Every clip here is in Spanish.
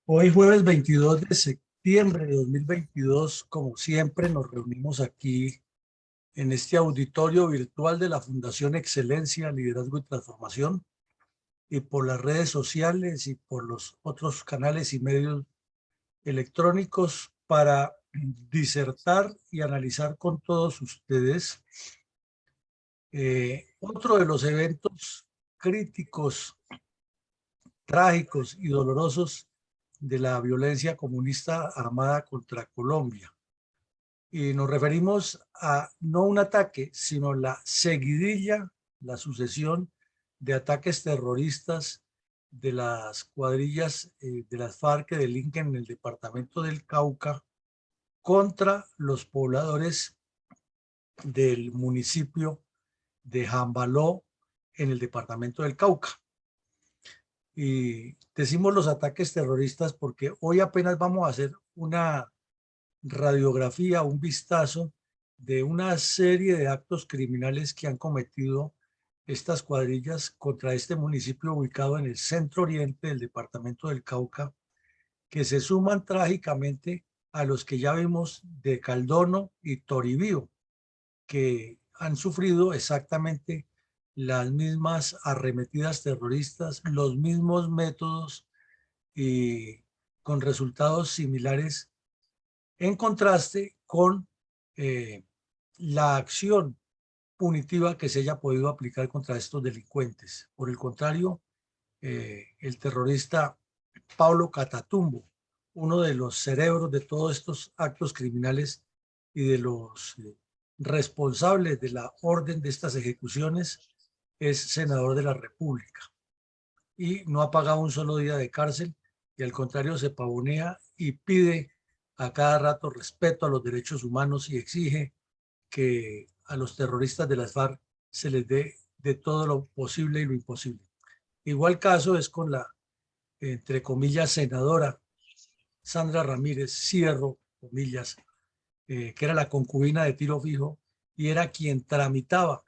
Hoy jueves 22 de septiembre de 2022, como siempre, nos reunimos aquí en este auditorio virtual de la Fundación Excelencia, Liderazgo y Transformación, y por las redes sociales y por los otros canales y medios electrónicos para disertar y analizar con todos ustedes otro de los eventos críticos, trágicos y dolorosos de la violencia comunista armada contra Colombia. Y nos referimos a no un ataque, sino la seguidilla, la sucesión de ataques terroristas de las cuadrillas de las FARC que delinquen en el departamento del Cauca contra los pobladores del municipio de Jambaló en el departamento del Cauca. Y decimos los ataques terroristas porque hoy apenas vamos a hacer una radiografía, un vistazo de una serie de actos criminales que han cometido estas cuadrillas contra este municipio ubicado en el centro oriente del departamento del Cauca, que se suman trágicamente a los que ya vimos de Caldono y Toribío, que han sufrido exactamente las mismas arremetidas terroristas, los mismos métodos y con resultados similares, en contraste con eh, la acción punitiva que se haya podido aplicar contra estos delincuentes. Por el contrario, el terrorista Pablo Catatumbo, uno de los cerebros de todos estos actos criminales y de los responsables de la orden de estas ejecuciones, es senador de la República y no ha pagado un solo día de cárcel, y al contrario se pavonea y pide a cada rato respeto a los derechos humanos y exige que a los terroristas de las FARC se les dé de todo lo posible y lo imposible. Igual caso es con la, entre comillas, senadora Sandra Ramírez Cierro, comillas, que era la concubina de Tiro Fijo y era quien tramitaba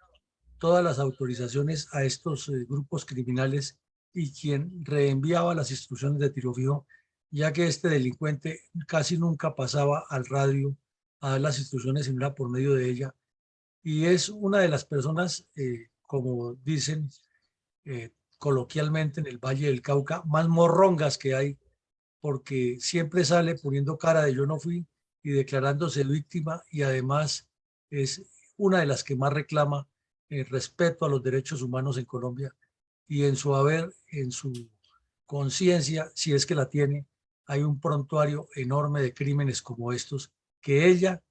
todas las autorizaciones a estos grupos criminales y quien reenviaba las instrucciones de Tiro Fijo, ya que este delincuente casi nunca pasaba al radio a dar las instrucciones, sino era por medio de ella. Y es una de las personas, como dicen coloquialmente en el Valle del Cauca, más morrongas que hay, porque siempre sale poniendo cara de yo no fui y declarándose víctima, y además es una de las que más reclama el respeto a los derechos humanos en Colombia, y en su haber, en su conciencia, si es que la tiene, hay un prontuario enorme de crímenes como estos, que ella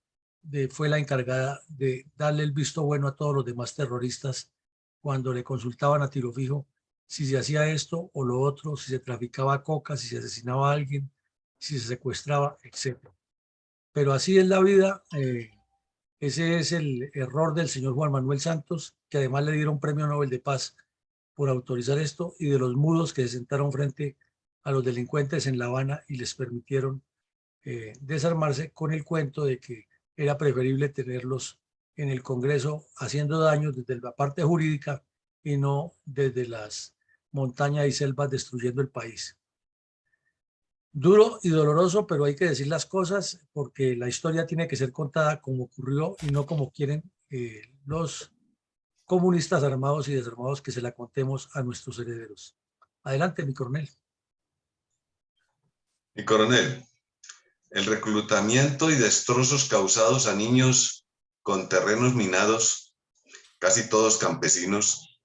fue la encargada de darle el visto bueno a todos los demás terroristas cuando le consultaban a tiro fijo si se hacía esto o lo otro, si se traficaba coca, si se asesinaba a alguien, si se secuestraba, etcétera. Pero así es la vida. Ese es el error del señor Juan Manuel Santos, que además le dieron premio Nobel de Paz por autorizar esto, y de los mudos que se sentaron frente a los delincuentes en La Habana y les permitieron desarmarse con el cuento de que era preferible tenerlos en el Congreso haciendo daño desde la parte jurídica y no desde las montañas y selvas destruyendo el país. Duro y doloroso, pero hay que decir las cosas porque la historia tiene que ser contada como ocurrió y no como quieren los comunistas armados y desarmados que se la contemos a nuestros herederos. Adelante, mi coronel. Mi coronel, el reclutamiento y destrozos causados a niños con terrenos minados, casi todos campesinos,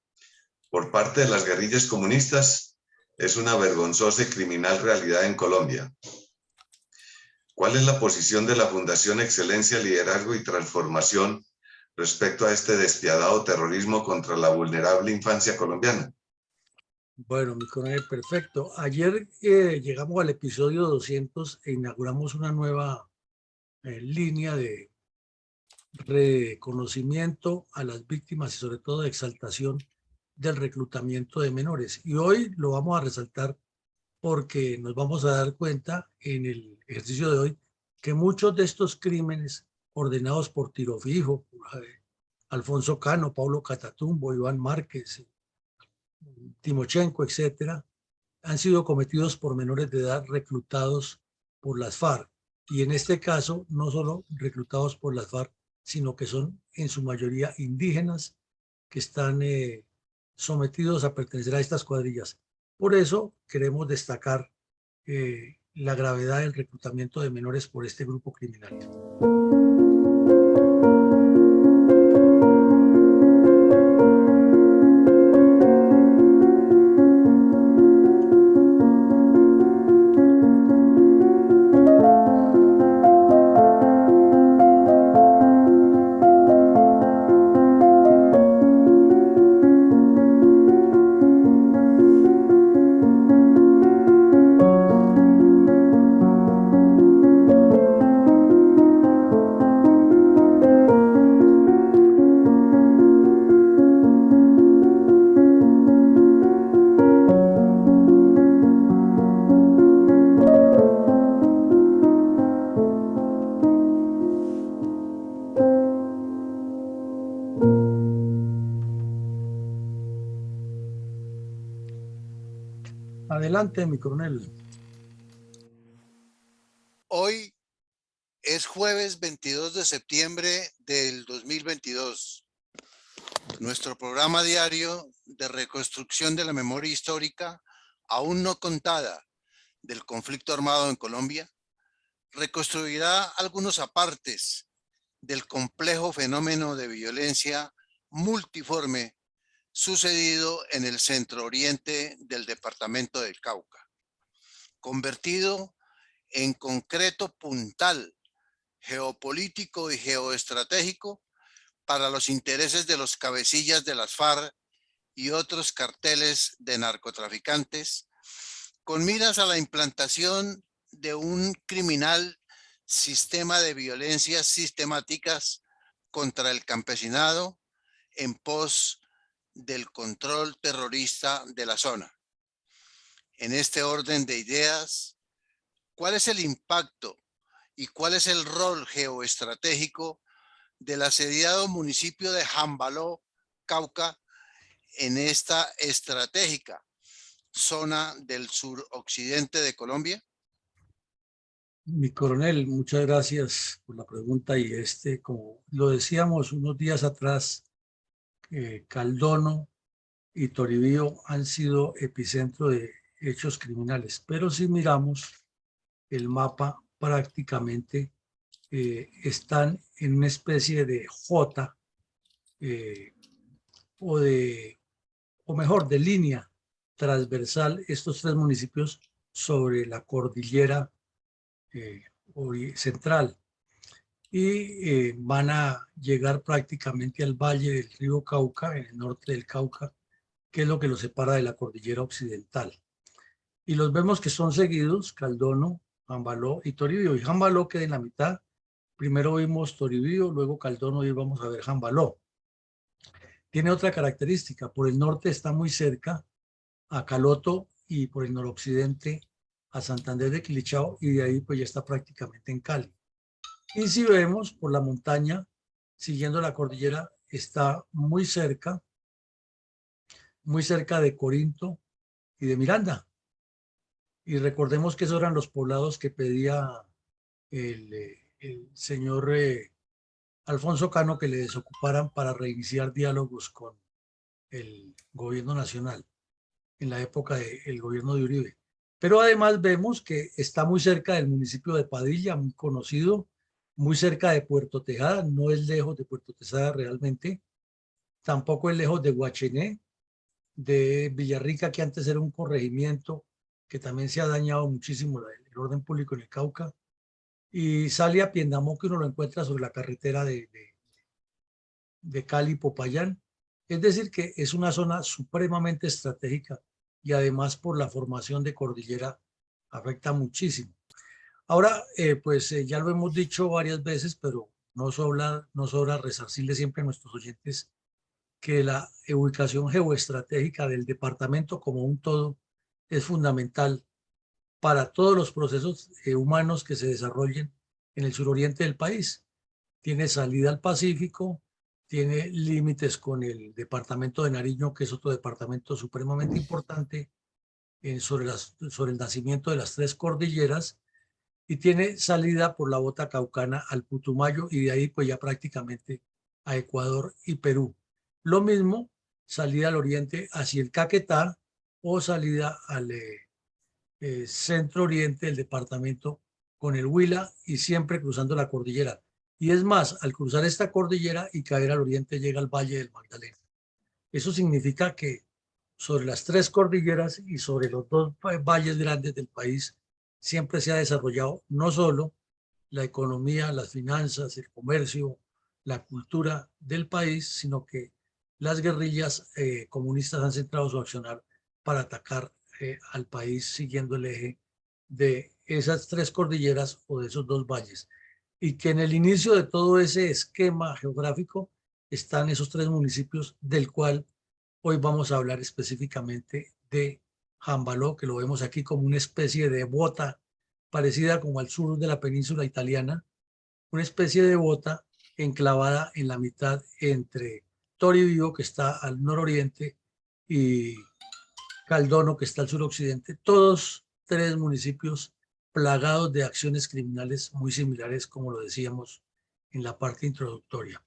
por parte de las guerrillas comunistas es una vergonzosa y criminal realidad en Colombia. ¿Cuál es la posición de la Fundación Excelencia, Liderazgo y Transformación respecto a este despiadado terrorismo contra la vulnerable infancia colombiana? Bueno, mi coronel, perfecto. Ayer llegamos al episodio 200 e inauguramos una nueva línea de reconocimiento a las víctimas y sobre todo de exaltación del reclutamiento de menores. Y hoy lo vamos a resaltar porque nos vamos a dar cuenta en el ejercicio de hoy que muchos de estos crímenes ordenados por Tiro Fijo, Alfonso Cano, Pablo Catatumbo, Iván Márquez, Timochenko, etcétera, han sido cometidos por menores de edad reclutados por las FARC. Y en este caso, no solo reclutados por las FARC, sino que son en su mayoría indígenas que están sometidos a pertenecer a estas cuadrillas. Por eso queremos destacar la gravedad del reclutamiento de menores por este grupo criminal. Adelante, mi coronel. Hoy es jueves 22 de septiembre del 2022. Nuestro programa diario de reconstrucción de la memoria histórica, aún no contada, del conflicto armado en Colombia, reconstruirá algunos apartes del complejo fenómeno de violencia multiforme sucedido en el centro oriente del departamento del Cauca, convertido en concreto puntal geopolítico y geoestratégico para los intereses de los cabecillas de las FARC y otros carteles de narcotraficantes, con miras a la implantación de un criminal sistema de violencias sistemáticas contra el campesinado en pos del control terrorista de la zona. En este orden de ideas, ¿cuál es el impacto y cuál es el rol geoestratégico del asediado municipio de Jambaló, Cauca, en esta estratégica zona del suroccidente de Colombia? Mi coronel, muchas gracias por la pregunta. Y como lo decíamos unos días atrás, Caldono y Toribío han sido epicentro de hechos criminales, pero si miramos el mapa, prácticamente están en una especie de J o mejor, de línea transversal estos tres municipios sobre la cordillera central, y van a llegar prácticamente al valle del río Cauca, en el norte del Cauca, que es lo que los separa de la cordillera occidental. Y los vemos que son seguidos: Caldono, Jambaló y Toribío. Y Jambaló queda en la mitad. Primero vimos Toribío, luego Caldono, y vamos a ver Jambaló. Tiene otra característica: por el norte está muy cerca a Caloto y por el noroccidente a Santander de Quilichao, y de ahí pues ya está prácticamente en Cali. Y si vemos por la montaña, siguiendo la cordillera, está muy cerca de Corinto y de Miranda. Y recordemos que esos eran los poblados que pedía el señor Alfonso Cano que le desocuparan para reiniciar diálogos con el gobierno nacional en la época del gobierno de Uribe. Pero además vemos que está muy cerca del municipio de Padilla, muy conocido, muy cerca de Puerto Tejada, no es lejos de Puerto Tejada realmente, tampoco es lejos de Guachené, de Villarrica, que antes era un corregimiento que también se ha dañado muchísimo el orden público en el Cauca, y sale a Piendamó, que uno lo encuentra sobre la carretera de Cali-Popayán. Es decir, que es una zona supremamente estratégica, y además por la formación de cordillera afecta muchísimo. Ahora, ya lo hemos dicho varias veces, pero no sobra resarcirle siempre a nuestros oyentes que la ubicación geoestratégica del departamento como un todo es fundamental para todos los procesos humanos que se desarrollen en el suroriente del país. Tiene salida al Pacífico, tiene límites con el departamento de Nariño, que es otro departamento supremamente importante, sobre el nacimiento de las tres cordilleras, y tiene salida por la bota caucana al Putumayo y de ahí pues ya prácticamente a Ecuador y Perú. Lo mismo, salida al oriente hacia el Caquetá o salida al centro oriente del departamento con el Huila y siempre cruzando la cordillera. Y es más, al cruzar esta cordillera y caer al oriente llega al Valle del Magdalena. Eso significa que sobre las tres cordilleras y sobre los dos valles grandes del país siempre se ha desarrollado no solo la economía, las finanzas, el comercio, la cultura del país, sino que las guerrillas comunistas han centrado su accionar para atacar al país siguiendo el eje de esas tres cordilleras o de esos dos valles. Y que en el inicio de todo ese esquema geográfico están esos tres municipios del cual hoy vamos a hablar específicamente de Jambaló, que lo vemos aquí como una especie de bota parecida como al sur de la península italiana, una especie de bota enclavada en la mitad entre Toribío, que está al nororiente, y Caldono, que está al suroccidente, todos tres municipios plagados de acciones criminales muy similares, como lo decíamos en la parte introductoria.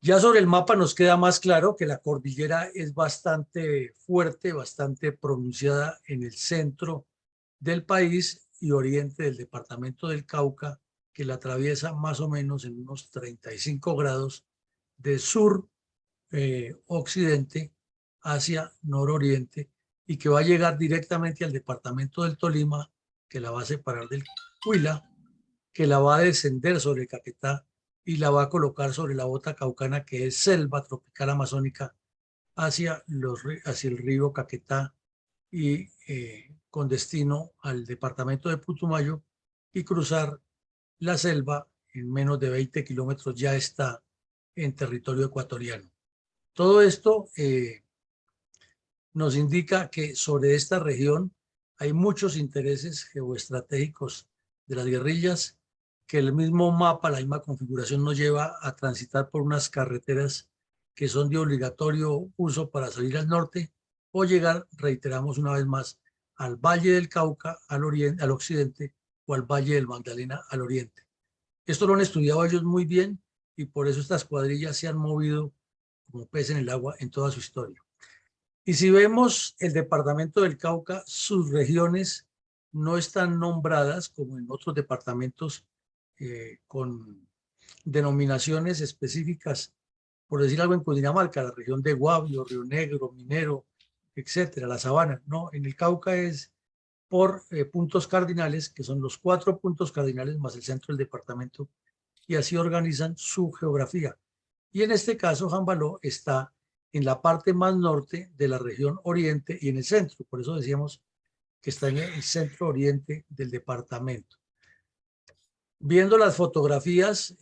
Ya sobre el mapa nos queda más claro que la cordillera es bastante fuerte, bastante pronunciada en el centro del país y oriente del departamento del Cauca, que la atraviesa más o menos en unos 35 grados de sur occidente hacia nororiente y que va a llegar directamente al departamento del Tolima, que la va a separar del Huila, que la va a descender sobre el Caquetá y la va a colocar sobre la bota caucana, que es selva tropical amazónica, hacia el río Caquetá y con destino al departamento de Putumayo, y cruzar la selva en menos de 20 kilómetros ya está en territorio ecuatoriano. Todo esto nos indica que sobre esta región hay muchos intereses geoestratégicos de las guerrillas, que el mismo mapa, la misma configuración nos lleva a transitar por unas carreteras que son de obligatorio uso para salir al norte o llegar, reiteramos una vez más, al Valle del Cauca al oriente, al occidente, o al Valle del Magdalena al oriente. Esto lo han estudiado ellos muy bien y por eso estas cuadrillas se han movido como pez en el agua en toda su historia. Y si vemos el departamento del Cauca, sus regiones no están nombradas como en otros departamentos con denominaciones específicas. Por decir algo, en Cundinamarca, la región de Guavio, Río Negro, Minero, etcétera, la Sabana. No, en el Cauca es por puntos cardinales, que son los 4 puntos cardinales más el centro del departamento, y así organizan su geografía. Y en este caso, Jambaló está en la parte más norte de la región oriente y en el centro. Por eso decíamos que está en el centro oriente del departamento. Viendo las fotografías,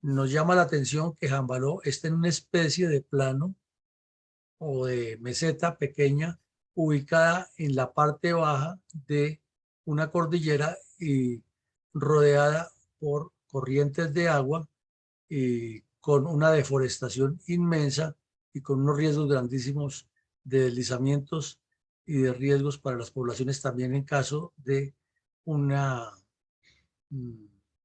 nos llama la atención que Jambaló está en una especie de plano o de meseta pequeña ubicada en la parte baja de una cordillera y rodeada por corrientes de agua y con una deforestación inmensa y con unos riesgos grandísimos de deslizamientos y de riesgos para las poblaciones también en caso de un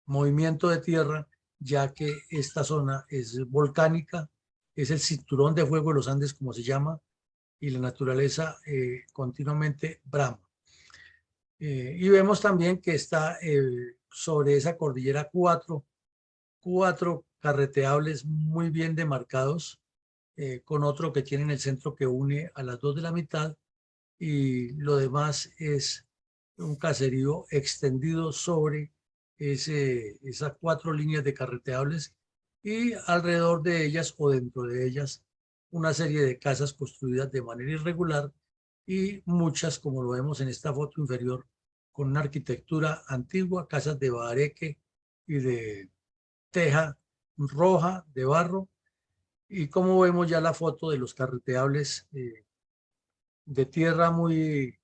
movimiento de tierra, ya que esta zona es volcánica, es el cinturón de fuego de los Andes, como se llama, y la naturaleza continuamente brama. Y vemos también que está sobre esa cordillera cuatro carreteables muy bien demarcados, con otro que tiene en el centro que une a las dos de la mitad, y lo demás es un caserío extendido sobre esas 4 líneas de carreteables, y alrededor de ellas o dentro de ellas una serie de casas construidas de manera irregular y muchas, como lo vemos en esta foto inferior, con una arquitectura antigua, casas de bareque y de teja roja de barro, y como vemos ya la foto de los carreteables de tierra muy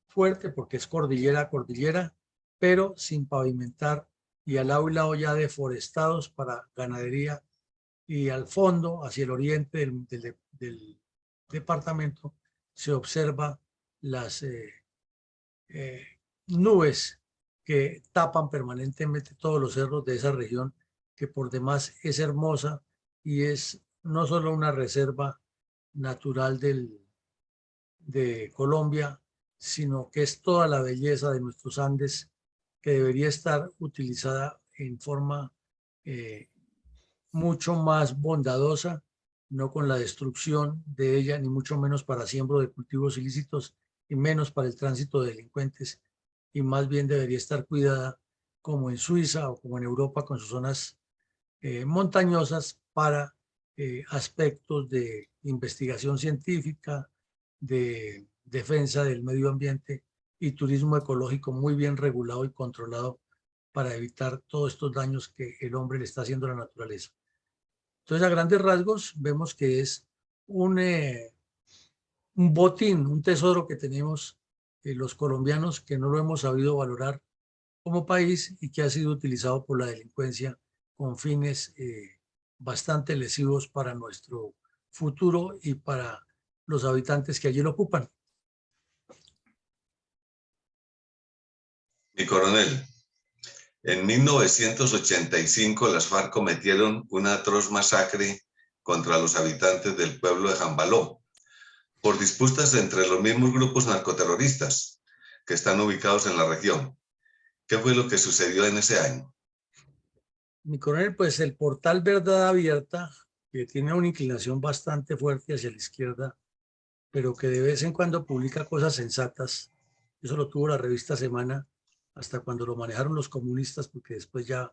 fuerte porque es cordillera a cordillera, pero sin pavimentar y al lado y lado ya deforestados para ganadería, y al fondo, hacia el oriente del departamento, se observa las nubes que tapan permanentemente todos los cerros de esa región, que por demás es hermosa y es no solo una reserva natural de Colombia, sino que es toda la belleza de nuestros Andes que debería estar utilizada en forma mucho más bondadosa, no con la destrucción de ella, ni mucho menos para siembro de cultivos ilícitos y menos para el tránsito de delincuentes, y más bien debería estar cuidada como en Suiza o como en Europa con sus zonas montañosas para aspectos de investigación científica, de defensa del medio ambiente y turismo ecológico muy bien regulado y controlado para evitar todos estos daños que el hombre le está haciendo a la naturaleza. Entonces, a grandes rasgos, vemos que es un botín, un tesoro que tenemos los colombianos que no lo hemos sabido valorar como país y que ha sido utilizado por la delincuencia con fines bastante lesivos para nuestro futuro y para los habitantes que allí lo ocupan. Mi coronel, en 1985 las FARC cometieron una atroz masacre contra los habitantes del pueblo de Jambaló por disputas entre los mismos grupos narcoterroristas que están ubicados en la región. ¿Qué fue lo que sucedió en ese año? Mi coronel, pues el portal Verdad Abierta, que tiene una inclinación bastante fuerte hacia la izquierda, pero que de vez en cuando publica cosas sensatas. Eso lo tuvo la revista Semana hasta cuando lo manejaron los comunistas, porque después ya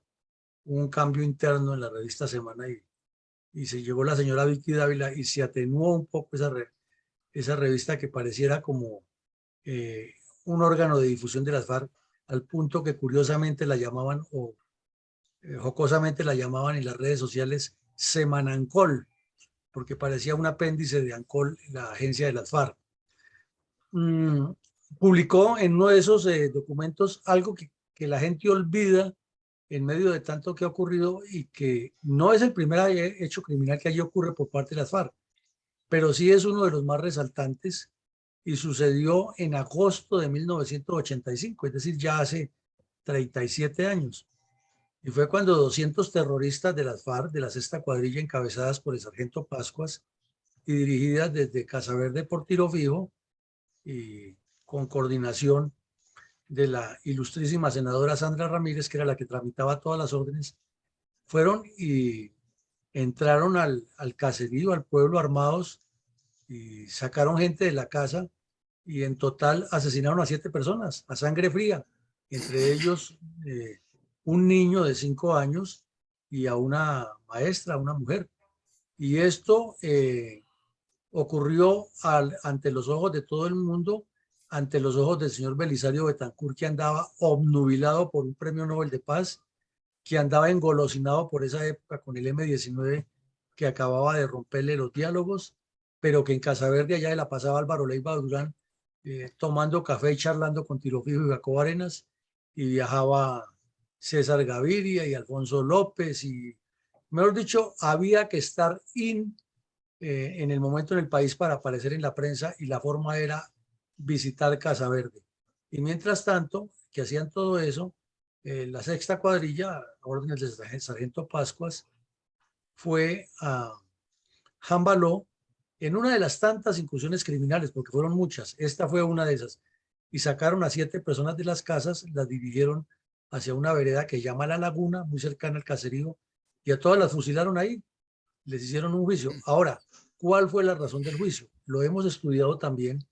hubo un cambio interno en la revista Semana y se llegó la señora Vicky Dávila y se atenuó un poco esa revista que pareciera como un órgano de difusión de las FARC, al punto que curiosamente la llamaban o jocosamente la llamaban en las redes sociales Semanancol, porque parecía un apéndice de Ancol, la agencia de las FARC. Publicó en uno de esos documentos algo que la gente olvida en medio de tanto que ha ocurrido y que no es el primer hecho criminal que allí ocurre por parte de las FARC, pero sí es uno de los más resaltantes y sucedió en agosto de 1985, es decir, ya hace 37 años. Y fue cuando 200 terroristas de las FARC, de la sexta cuadrilla encabezadas por el sargento Pascuas y dirigidas desde Casaverde por tiro fijo y con coordinación de la ilustrísima senadora Sandra Ramírez, que era la que tramitaba todas las órdenes, fueron y entraron al caserío, al pueblo armados y sacaron gente de la casa y en total asesinaron a 7 personas a sangre fría, entre ellos un niño de 5 años y a una maestra, una mujer. Y esto ocurrió ante los ojos de todo el mundo, ante los ojos del señor Belisario Betancur, que andaba obnubilado por un premio Nobel de Paz, que andaba engolosinado por esa época con el M-19, que acababa de romperle los diálogos, pero que en Casaverde allá la pasaba Álvaro Leiva Durán, tomando café y charlando con Tiro Fijo y Jacobo Arenas, y viajaba César Gaviria y Alfonso López, y mejor dicho, había que estar en el momento en el país para aparecer en la prensa y la forma era visitar Casaverde. Y mientras tanto, que hacían todo eso, la sexta cuadrilla, a órdenes del sargento Pascuas, fue a Jambaló en una de las tantas incursiones criminales, porque fueron muchas. Esta fue una de esas. Y sacaron a 7 personas de las casas, las dirigieron hacia una vereda que llama La Laguna, muy cercana al caserío, y a todas las fusilaron ahí. Les hicieron un juicio. Ahora, ¿cuál fue la razón del juicio? Lo hemos estudiado también,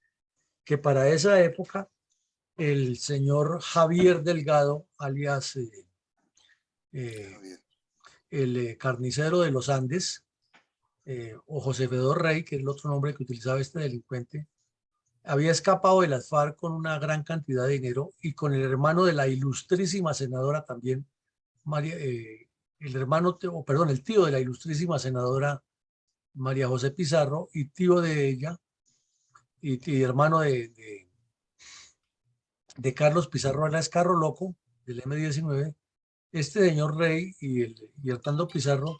que para esa época el señor Javier Delgado, alias el carnicero de los Andes, o José Fedor Rey, que es el otro nombre que utilizaba este delincuente, había escapado de las FARC con una gran cantidad de dinero y con el hermano de la ilustrísima senadora también, el tío de la ilustrísima senadora María José Pizarro y tío de ella y hermano de Carlos Pizarro, alias Carro Loco, del M-19. Este señor Rey y Hernando Pizarro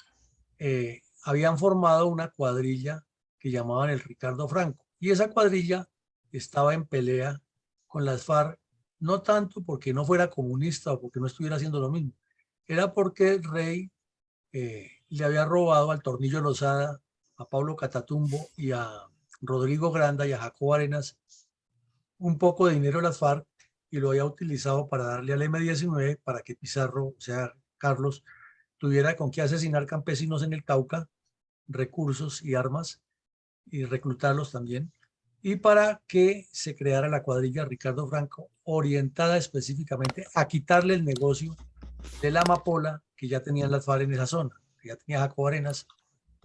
habían formado una cuadrilla que llamaban el Ricardo Franco. Y esa cuadrilla estaba en pelea con las FARC, no tanto porque no fuera comunista o porque no estuviera haciendo lo mismo, era porque el rey le había robado al Tornillo Lozada, a Pablo Catatumbo y a Rodrigo Granda y a Jacobo Arenas un poco de dinero a las FARC y lo había utilizado para darle al M-19 para que Pizarro, o sea, Carlos, tuviera con qué asesinar campesinos en el Cauca, recursos y armas, y reclutarlos también, y para que se creara la cuadrilla Ricardo Franco, orientada específicamente a quitarle el negocio de la amapola que ya tenían las FARC en esa zona, que ya tenía Jacobo Arenas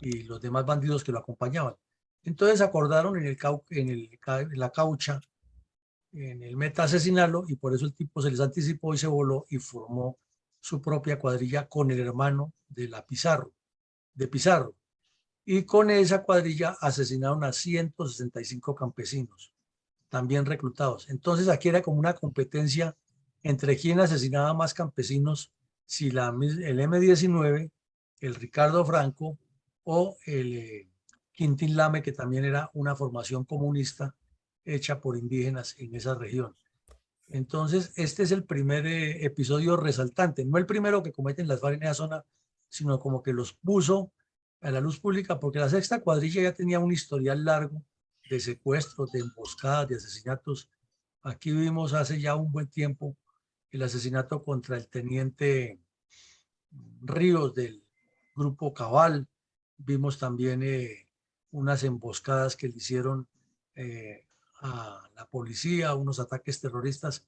y los demás bandidos que lo acompañaban. Entonces acordaron en la Caucha, en el Meta, asesinarlo, y por eso el tipo se les anticipó y se voló y formó su propia cuadrilla con el hermano de Pizarro. Y con esa cuadrilla asesinaron a 165 campesinos, también reclutados. Entonces aquí era como una competencia entre quién asesinaba más campesinos, si el M-19, el Ricardo Franco o el Quintín Lame, que también era una formación comunista hecha por indígenas en esa región. Entonces, este es el primer episodio resaltante, no el primero que cometen las FARC en esa zona, sino como que los puso a la luz pública, porque la sexta cuadrilla ya tenía un historial largo de secuestros, de emboscadas, de asesinatos. Aquí vimos hace ya un buen tiempo el asesinato contra el teniente Ríos del grupo Cabal. Vimos también unas emboscadas que le hicieron a la policía, unos ataques terroristas.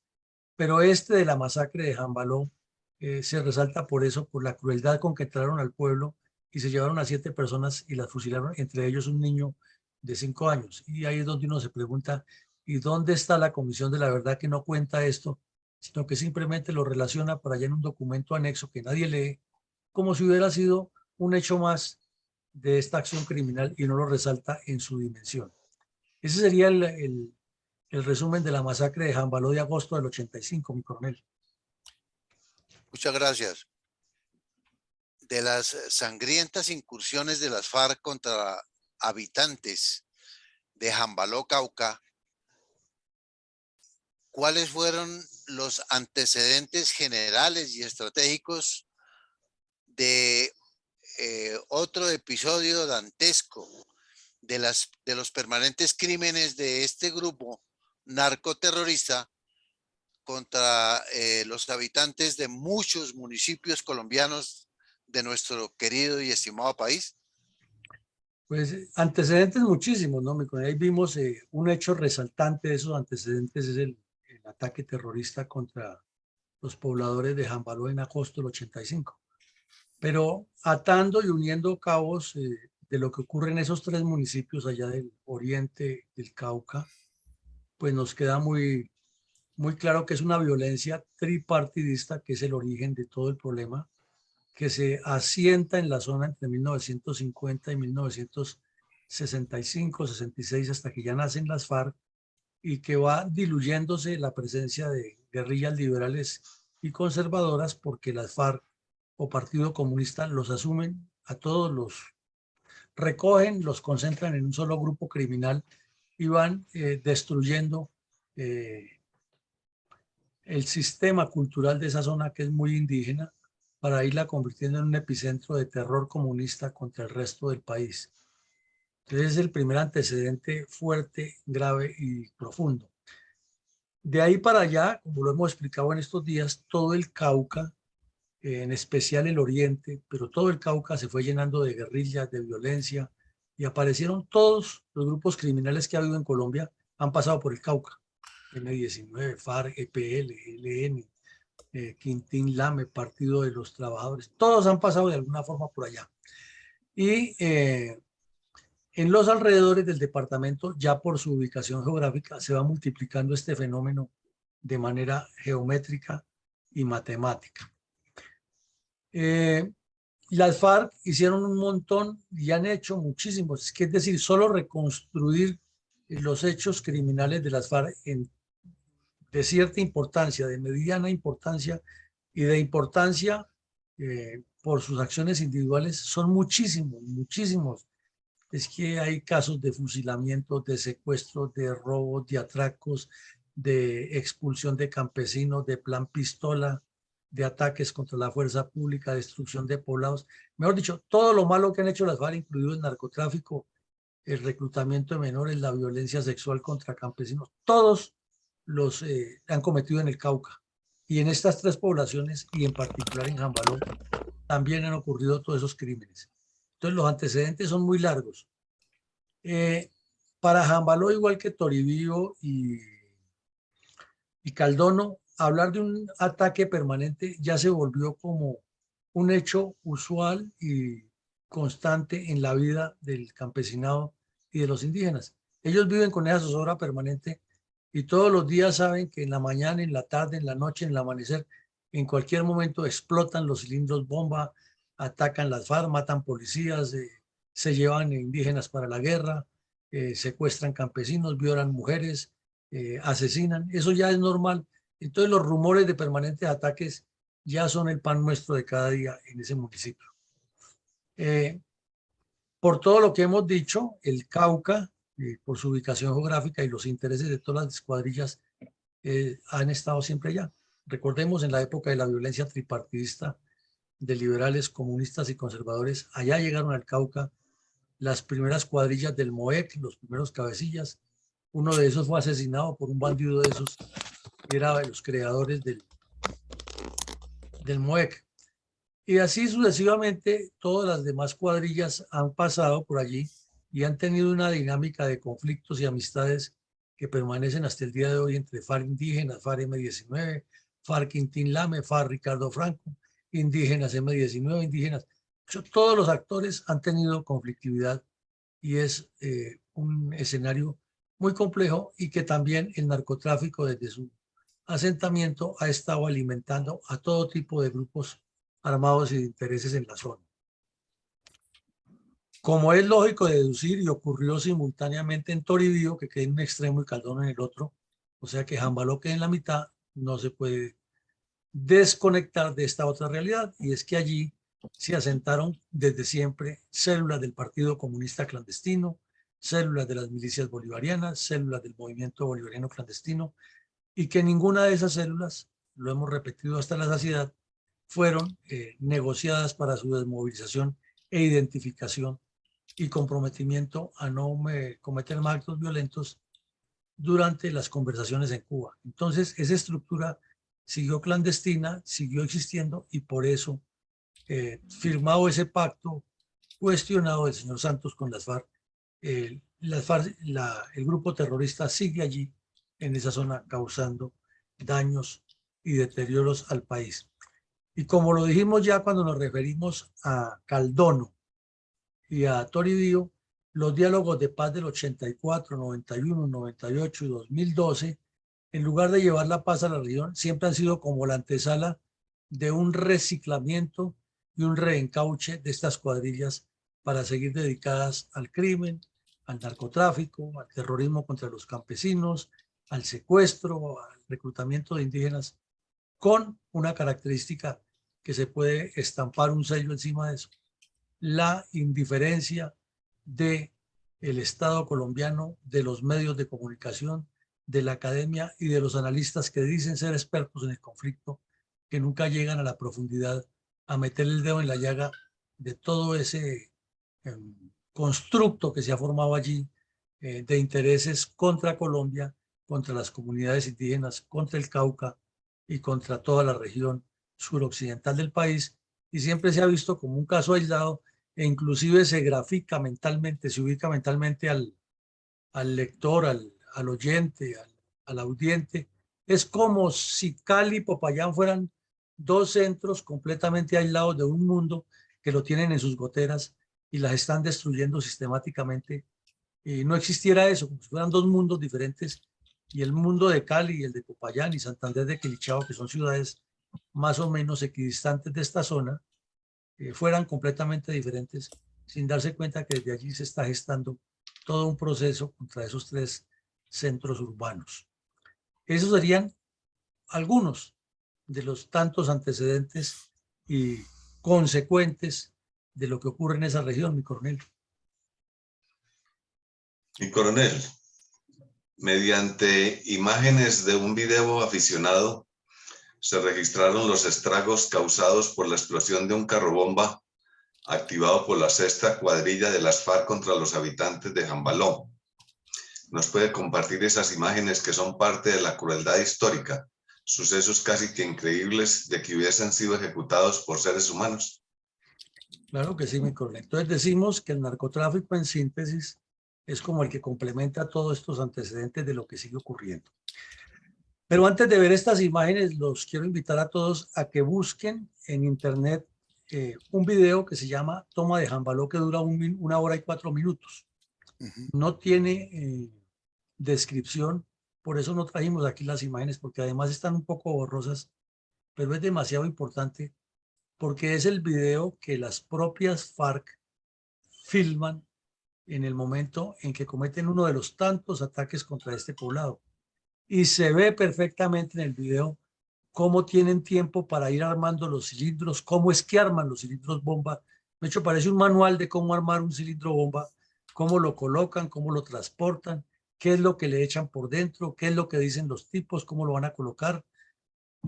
Pero este de la masacre de Jambaló se resalta por eso, por la crueldad con que entraron al pueblo y se llevaron a 7 personas y las fusilaron, entre ellos un niño de 5 años. Y ahí es donde uno se pregunta, ¿y dónde está la Comisión de la Verdad que no cuenta esto, sino que simplemente lo relaciona por allá en un documento anexo que nadie lee, como si hubiera sido un hecho más de esta acción criminal y no lo resalta en su dimensión? Ese sería el resumen de la masacre de Jambaló de agosto del 85, mi coronel. Muchas gracias. De las sangrientas incursiones de las FARC contra habitantes de Jambaló, Cauca, ¿cuáles fueron los antecedentes generales y estratégicos de otro episodio dantesco de los permanentes crímenes de este grupo narcoterrorista contra los habitantes de muchos municipios colombianos de nuestro querido y estimado país? Pues antecedentes muchísimos, ¿no? Ahí vimos un hecho resaltante de esos antecedentes, es el ataque terrorista contra los pobladores de Jambaló en agosto del 85. Pero atando y uniendo cabos de lo que ocurre en esos 3 municipios allá del oriente del Cauca, pues nos queda muy claro que es una violencia tripartidista, que es el origen de todo el problema, que se asienta en la zona entre 1950 y 1965, 66, hasta que ya nacen las FARC, y que va diluyéndose la presencia de guerrillas liberales y conservadoras, porque las FARC o Partido Comunista los asumen a todos, los recogen, los concentran en un solo grupo criminal y van destruyendo el sistema cultural de esa zona, que es muy indígena, para irla convirtiendo en un epicentro de terror comunista contra el resto del país. Entonces es el primer antecedente fuerte, grave y profundo. De ahí para allá, como lo hemos explicado en estos días, todo el Cauca, en especial el oriente, pero todo el Cauca se fue llenando de guerrillas, de violencia, y aparecieron todos los grupos criminales que ha habido en Colombia, han pasado por el Cauca. M-19, FARC, EPL, ELN, Quintín Lame, Partido de los Trabajadores, todos han pasado de alguna forma por allá. Y en los alrededores del departamento, ya por su ubicación geográfica, se va multiplicando este fenómeno de manera geométrica y matemática. Las FARC hicieron un montón y han hecho muchísimos, es decir, solo reconstruir los hechos criminales de las FARC de cierta importancia, de mediana importancia y de importancia por sus acciones individuales, son muchísimos es que hay casos de fusilamiento, de secuestros, de robos, de atracos, de expulsión de campesinos, de plan pistola, de ataques contra la fuerza pública, destrucción de poblados. Mejor dicho, todo lo malo que han hecho las FARC, incluido el narcotráfico, el reclutamiento de menores, la violencia sexual contra campesinos, todos los han cometido en el Cauca. Y en estas tres poblaciones, y en particular en Jambaló, también han ocurrido todos esos crímenes. Entonces los antecedentes son muy largos. Para Jambaló, igual que Toribío y Caldono, hablar de un ataque permanente ya se volvió como un hecho usual y constante en la vida del campesinado y de los indígenas. Ellos viven con esa zozobra permanente y todos los días saben que en la mañana, en la tarde, en la noche, en el amanecer, en cualquier momento explotan los cilindros bomba, atacan las FARC, matan policías, se llevan indígenas para la guerra, secuestran campesinos, violan mujeres, asesinan. Eso ya es normal. Entonces los rumores de permanentes ataques ya son el pan nuestro de cada día en ese municipio. Por todo lo que hemos dicho, el Cauca, por su ubicación geográfica y los intereses de todas las escuadrillas, han estado siempre allá. Recordemos, en la época de la violencia tripartidista de liberales, comunistas y conservadores, allá llegaron al Cauca las primeras cuadrillas del MOEC, los primeros cabecillas. Uno de esos fue asesinado por un bandido de esos, que era de los creadores del MOEC. Y así sucesivamente, todas las demás cuadrillas han pasado por allí y han tenido una dinámica de conflictos y amistades que permanecen hasta el día de hoy entre FARC indígenas, FARC M-19, FARC Intín Lame, FARC Ricardo Franco, indígenas M-19, indígenas. Todos los actores han tenido conflictividad y es un escenario muy complejo y que también el narcotráfico desde su asentamiento ha estado alimentando a todo tipo de grupos armados y de intereses en la zona. Como es lógico deducir y ocurrió simultáneamente en Toribío, que queda en un extremo y Caldono en el otro, o sea que Jambaló queda en la mitad, no se puede desconectar de esta otra realidad, y es que allí se asentaron desde siempre células del Partido Comunista Clandestino, células de las milicias bolivarianas, células del movimiento bolivariano clandestino, y que ninguna de esas células, lo hemos repetido hasta la saciedad, fueron negociadas para su desmovilización e identificación y comprometimiento a no cometer más actos violentos durante las conversaciones en Cuba. Entonces, esa estructura siguió clandestina, siguió existiendo y por eso, firmado ese pacto cuestionado del señor Santos con las FARC, el grupo terrorista sigue allí en esa zona causando daños y deterioros al país. Y como lo dijimos ya cuando nos referimos a Caldono y a Toribío, los diálogos de paz del 84, 91, 98 y 2012, en lugar de llevar la paz a la región, siempre han sido como la antesala de un reciclamiento y un reencauche de estas cuadrillas para seguir dedicadas al crimen, al narcotráfico, al terrorismo contra los campesinos, al secuestro, al reclutamiento de indígenas, con una característica que se puede estampar un sello encima de eso: la indiferencia del Estado colombiano, de los medios de comunicación, de la academia y de los analistas que dicen ser expertos en el conflicto, que nunca llegan a la profundidad a meter el dedo en la llaga de todo ese constructo que se ha formado allí, de intereses contra Colombia, contra las comunidades indígenas, contra el Cauca y contra toda la región suroccidental del país, y siempre se ha visto como un caso aislado, e inclusive se grafica mentalmente, se ubica mentalmente al lector, al oyente, al audiente. Es como si Cali y Popayán fueran dos centros completamente aislados de un mundo que lo tienen en sus goteras y las están destruyendo sistemáticamente. Y no existiera eso, como si fueran dos mundos diferentes, y el mundo de Cali y el de Popayán y Santander de Quilichao, que son ciudades más o menos equidistantes de esta zona, fueran completamente diferentes, sin darse cuenta que desde allí se está gestando todo un proceso contra esos tres centros urbanos. Esos serían algunos de los tantos antecedentes y consecuentes de lo que ocurre en esa región, mi coronel. Mi coronel, mediante imágenes de un video aficionado, se registraron los estragos causados por la explosión de un carrobomba activado por la sexta cuadrilla de las FARC contra los habitantes de Jambalón. ¿Nos puede compartir esas imágenes que son parte de la crueldad histórica, sucesos casi que increíbles de que hubiesen sido ejecutados por seres humanos? Claro que sí, mi coronel. Entonces decimos que el narcotráfico en síntesis es como el que complementa todos estos antecedentes de lo que sigue ocurriendo. Pero antes de ver estas imágenes, los quiero invitar a todos a que busquen en internet un video que se llama Toma de Jambaló, que dura 1 hora y 4 minutos. No tiene descripción, por eso no trajimos aquí las imágenes, porque además están un poco borrosas, pero es demasiado importante porque es el video que las propias FARC filman en el momento en que cometen uno de los tantos ataques contra este poblado. Y se ve perfectamente en el video cómo tienen tiempo para ir armando los cilindros, cómo es que arman los cilindros bomba. De hecho, parece un manual de cómo armar un cilindro bomba, cómo lo colocan, cómo lo transportan, qué es lo que le echan por dentro, qué es lo que dicen los tipos, cómo lo van a colocar,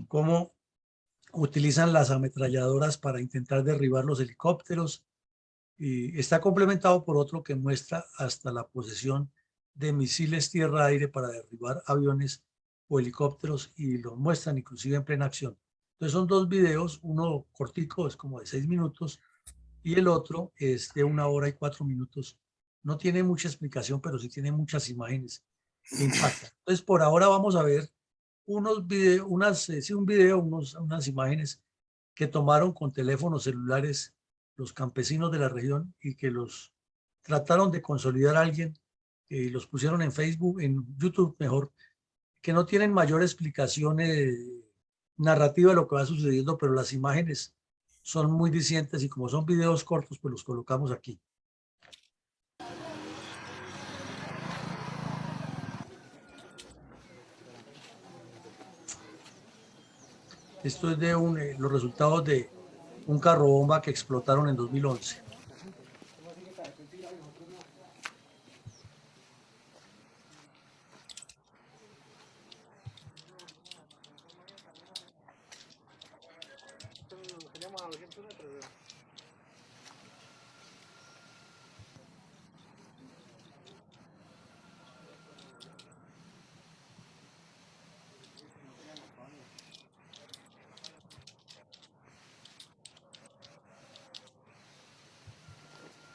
cómo utilizan las ametralladoras para intentar derribar los helicópteros. Y está complementado por otro que muestra hasta la posesión de misiles tierra-aire para derribar aviones o helicópteros, y los muestran inclusive en plena acción. Entonces son dos videos, uno cortico, es como de 6 minutos, y el otro es de 1 hora y 4 minutos. No tiene mucha explicación, pero sí tiene muchas imágenes que impactan. Entonces por ahora vamos a ver unos videos, unas imágenes que tomaron con teléfonos celulares los campesinos de la región y que los trataron de consolidar a alguien, los pusieron en Facebook, en YouTube mejor, que no tienen mayor explicación narrativa de lo que va sucediendo, pero las imágenes son muy dicientes y como son videos cortos, pues los colocamos aquí. Esto es de los resultados de un carro bomba que explotaron en 2011.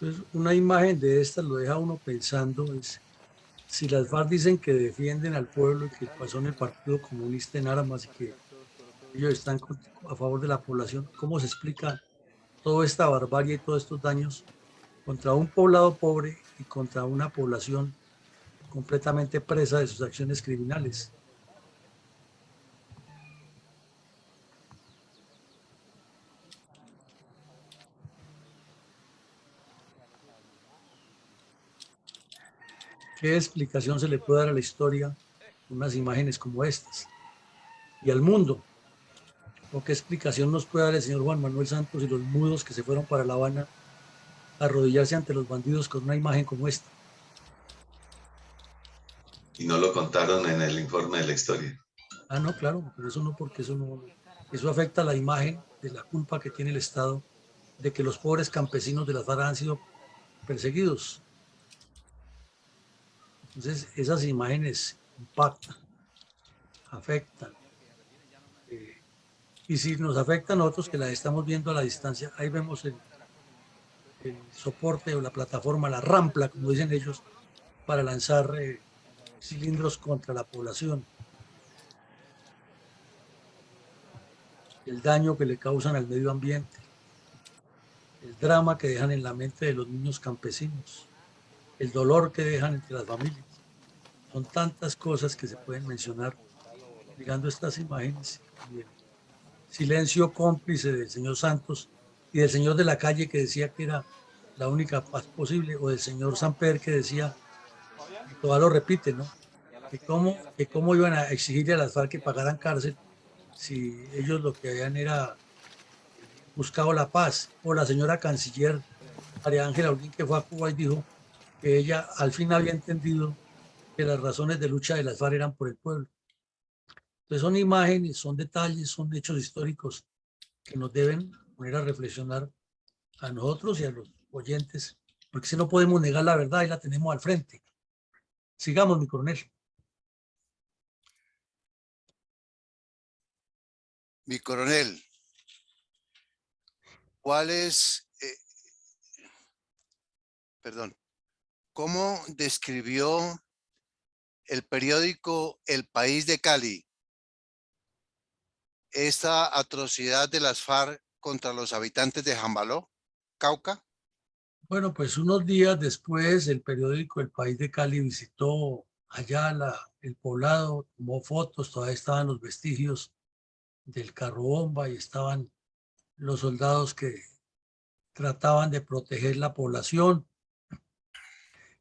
Entonces, una imagen de estas lo deja uno pensando, es, si las FARC dicen que defienden al pueblo y que son el Partido Comunista en armas y que ellos están a favor de la población, ¿cómo se explica toda esta barbarie y todos estos daños contra un poblado pobre y contra una población completamente presa de sus acciones criminales? ¿Qué explicación se le puede dar a la historia con unas imágenes como estas? Y al mundo, ¿o qué explicación nos puede dar el señor Juan Manuel Santos y los mudos que se fueron para La Habana a arrodillarse ante los bandidos con una imagen como esta? Y no lo contaron en el informe de la historia. Ah, no, claro, pero eso no, porque eso afecta a la imagen de la culpa que tiene el Estado de que los pobres campesinos de las FARC han sido perseguidos. Entonces, esas imágenes impactan, afectan. Y si nos afecta a nosotros que las estamos viendo a la distancia, ahí vemos el soporte o la plataforma, la rampla, como dicen ellos, para lanzar cilindros contra la población. El daño que le causan al medio ambiente, el drama que dejan en la mente de los niños campesinos, el dolor que dejan entre las familias. Son tantas cosas que se pueden mencionar mirando estas imágenes. Y el silencio cómplice del señor Santos y del señor de la calle que decía que era la única paz posible, o del señor Samper que decía, y todavía lo repite, ¿no? Que cómo iban a exigirle a las FARC que pagaran cárcel si ellos lo que habían era buscado la paz. O la señora canciller María Ángela Holguín, que fue a Cuba y dijo que ella al fin había entendido que las razones de lucha de las FARC eran por el pueblo. Entonces son imágenes, son detalles, son hechos históricos que nos deben poner a reflexionar a nosotros y a los oyentes, porque si no podemos negar la verdad y la tenemos al frente. Sigamos, mi coronel. Mi coronel, ¿cuál es, cómo describió el periódico El País de Cali esta atrocidad de las FARC contra los habitantes de Jambaló, Cauca? Bueno, pues unos días después el periódico El País de Cali visitó allá el poblado, tomó fotos, todavía estaban los vestigios del carro bomba y estaban los soldados que trataban de proteger la población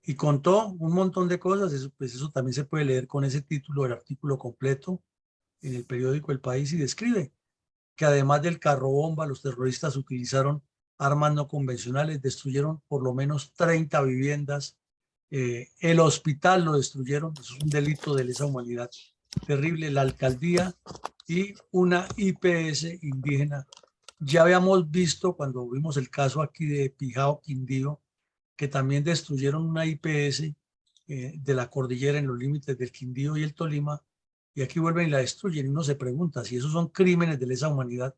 y contó un montón de cosas. Eso, pues eso también se puede leer con ese título, el artículo completo en el periódico El País, y describe que además del carro bomba, los terroristas utilizaron armas no convencionales, destruyeron por lo menos 30 viviendas, el hospital lo destruyeron, eso es un delito de lesa humanidad terrible, la alcaldía y una IPS indígena. Ya habíamos visto cuando vimos el caso aquí de Pijao, Quindío, que también destruyeron una IPS de la cordillera en los límites del Quindío y el Tolima, y aquí vuelven y la destruyen. Y uno se pregunta si esos son crímenes de lesa humanidad,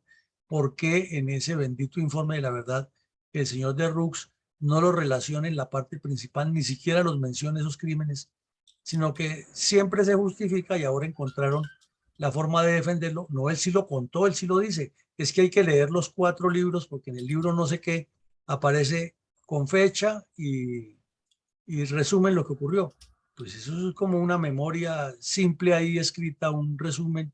¿por qué en ese bendito informe de la verdad el señor de Rux no lo relaciona en la parte principal, ni siquiera los menciona esos crímenes, sino que siempre se justifica y ahora encontraron la forma de defenderlo? No, él sí lo contó, él sí lo dice. Es que hay que leer los 4 libros porque en el libro no sé qué aparece con fecha y resumen lo que ocurrió. Pues eso es como una memoria simple ahí escrita, un resumen,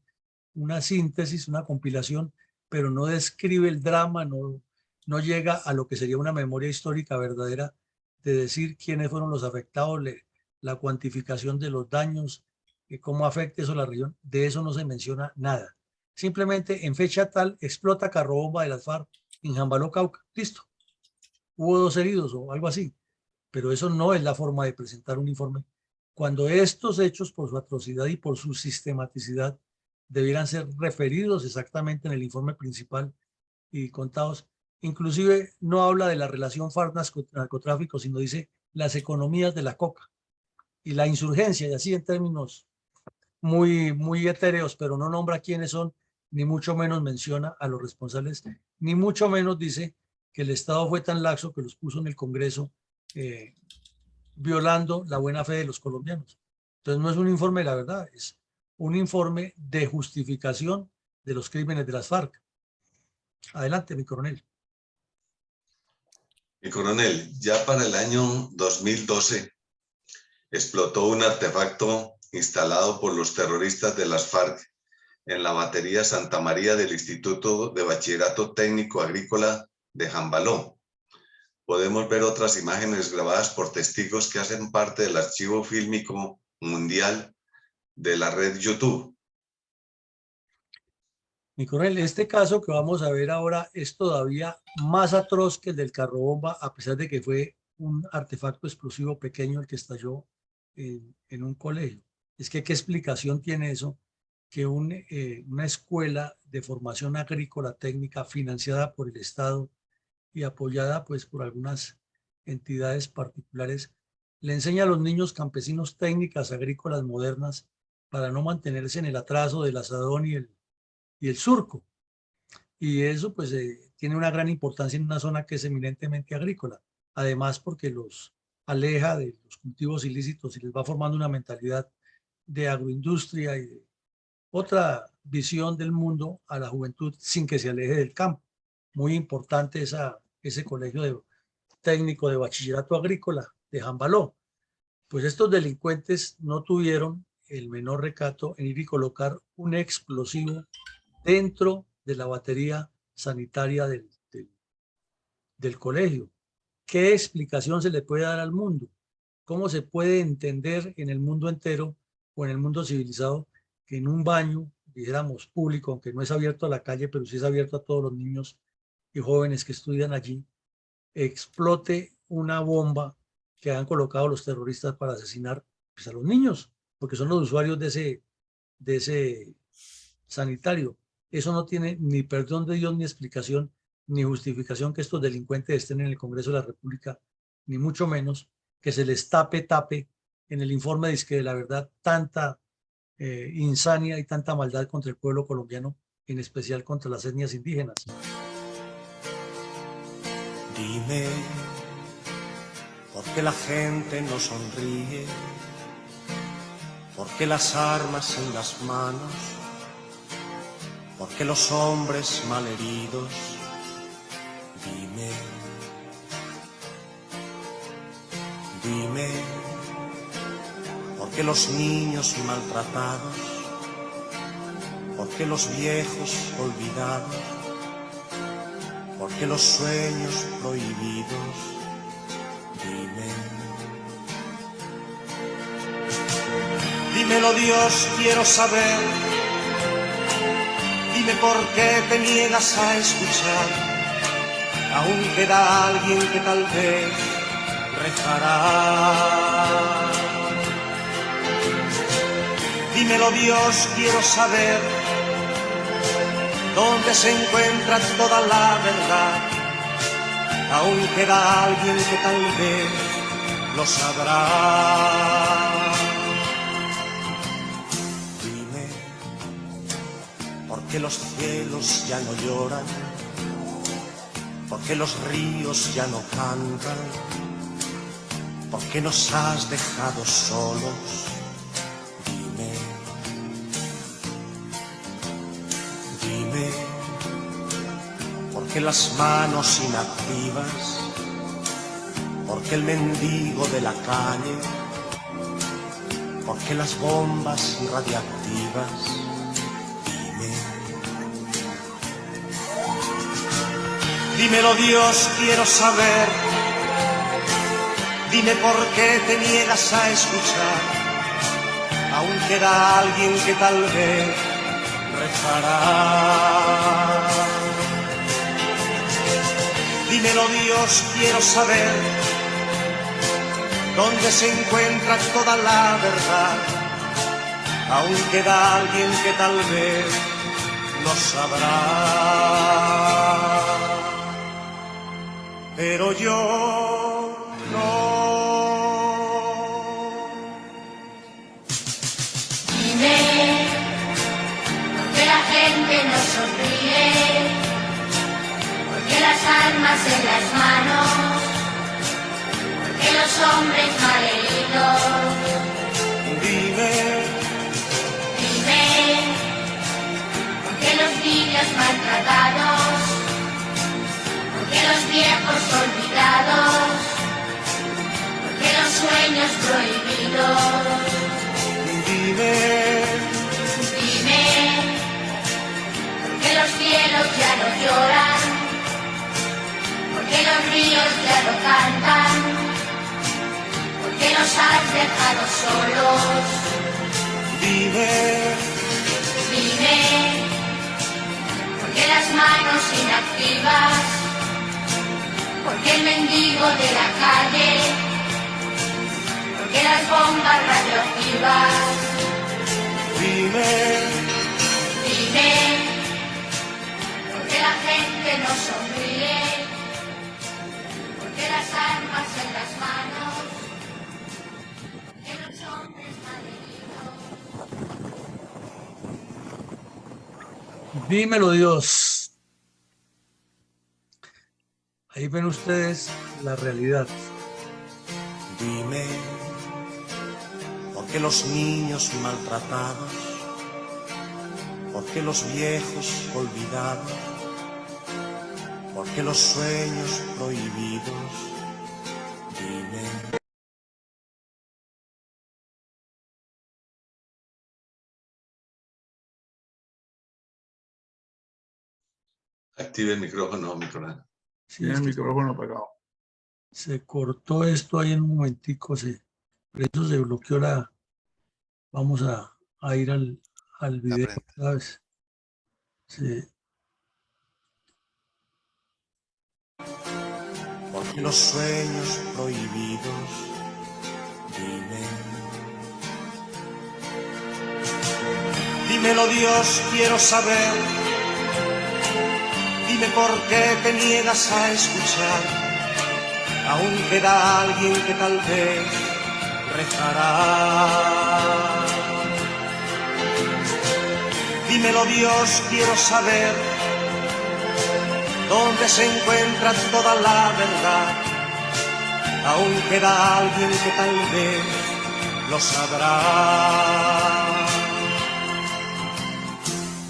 una síntesis, una compilación, pero no describe el drama, no llega a lo que sería una memoria histórica verdadera de decir quiénes fueron los afectados, la cuantificación de los daños, cómo afecta eso a la región. De eso no se menciona nada. Simplemente en fecha tal explota carrobomba de las FARC en Jambaló, Cauca. Listo. Hubo 2 heridos o algo así, pero eso no es la forma de presentar un informe, cuando estos hechos, por su atrocidad y por su sistematicidad, debieran ser referidos exactamente en el informe principal y contados. Inclusive no habla de la relación FARC-narcotráfico, sino dice las economías de la coca y la insurgencia, y así en términos muy etéreos, pero no nombra quiénes son, ni mucho menos menciona a los responsables, ni mucho menos dice que el Estado fue tan laxo que los puso en el Congreso, violando la buena fe de los colombianos. Entonces no es un informe de la verdad, es un informe de justificación de los crímenes de las FARC. Adelante, mi coronel. Mi coronel, ya para el año 2012 explotó un artefacto instalado por los terroristas de las FARC en la batería Santa María del Instituto de Bachillerato Técnico Agrícola de Jambaló. Podemos ver otras imágenes grabadas por testigos que hacen parte del archivo fílmico mundial de la red YouTube. Mi coronel, este caso que vamos a ver ahora es todavía más atroz que el del carro bomba, a pesar de que fue un artefacto explosivo pequeño el que estalló en un colegio. Es que, ¿qué explicación tiene eso? Que una escuela de formación agrícola técnica financiada por el Estado y apoyada pues por algunas entidades particulares le enseña a los niños campesinos técnicas agrícolas modernas para no mantenerse en el atraso del asadón y el surco. Y eso pues tiene una gran importancia en una zona que es eminentemente agrícola. Además porque los aleja de los cultivos ilícitos y les va formando una mentalidad de agroindustria y de otra visión del mundo a la juventud sin que se aleje del campo. Muy importante ese colegio técnico de bachillerato agrícola de Jambaló. Pues estos delincuentes no tuvieron el menor recato en ir y colocar un explosivo dentro de la batería sanitaria del colegio. ¿Qué explicación se le puede dar al mundo? ¿Cómo se puede entender en el mundo entero o en el mundo civilizado que en un baño, dijéramos público, aunque no es abierto a la calle, pero sí es abierto a todos los niños y jóvenes que estudian allí, explote una bomba que han colocado los terroristas para asesinar pues, a los niños, porque son los usuarios de ese sanitario. Eso no tiene ni perdón de Dios, ni explicación, ni justificación que estos delincuentes estén en el Congreso de la República, ni mucho menos que se les tape en el informe de la verdad tanta insania y tanta maldad contra el pueblo colombiano, en especial contra las etnias indígenas. Dime, ¿por qué la gente no sonríe? ¿Por qué las armas en las manos? ¿Por qué los hombres malheridos? Dime, dime, ¿por qué los niños maltratados? ¿Por qué los viejos olvidados? ¿Por qué los sueños prohibidos? Dime. Dímelo, Dios, quiero saber. Dime por qué te niegas a escuchar. Aún queda alguien que tal vez rezará. Dímelo, Dios, quiero saber dónde se encuentra toda la verdad. Aún queda alguien que tal vez lo sabrá. Dime, ¿por qué los cielos ya no lloran? ¿Por qué los ríos ya no cantan? ¿Por qué nos has dejado solos? Dime, dime, ¿por qué las manos inactivas? ¿Por qué el mendigo de la calle? ¿Por qué las bombas radiactivas? Dímelo, Dios, quiero saber. Dime por qué te niegas a escuchar. Aún queda alguien que tal vez rezará. Dímelo, Dios, quiero saber dónde se encuentra toda la verdad. Aún queda alguien que tal vez lo sabrá. Pero yo no. Dime, ¿por qué la gente no sonríe? ¿Por qué las armas en las manos? ¿Por qué los hombres malheridos? Dime, dime, ¿por qué los niños maltratados? ¿Por qué los viejos olvidados? ¿Por qué los sueños prohibidos? dime, Dime, ¿por qué los cielos ya no lloran? ¿Por qué los ríos ya no cantan? ¿Por qué nos has dejado solos? dime, Dime, ¿por qué las manos inactivas? ¿Por qué el mendigo de la calle? ¿Por qué las bombas radioactivas? dime, Dime, ¿por qué la gente no sonríe? ¿Por qué las armas en las manos? ¿Por qué los hombres malheridos? Dímelo, Dios. Ahí ven ustedes la realidad. dime, ¿por qué los niños maltratados? ¿Por qué los viejos olvidados? ¿Por qué los sueños prohibidos? Dime. Active el micrófono, Nicolás. Sí, Tiene es el que micrófono apagado. se cortó esto ahí en un momentico, por eso se bloqueó la. Vamos a ir al video, Aprende. ¿sabes? Sí. porque los sueños prohibidos, dime. Dímelo, Dios, quiero saber. Dime por qué te niegas a escuchar. Aún queda alguien que tal vez rezará. Dímelo, Dios, quiero saber dónde se encuentra toda la verdad. Aún queda alguien que tal vez lo sabrá.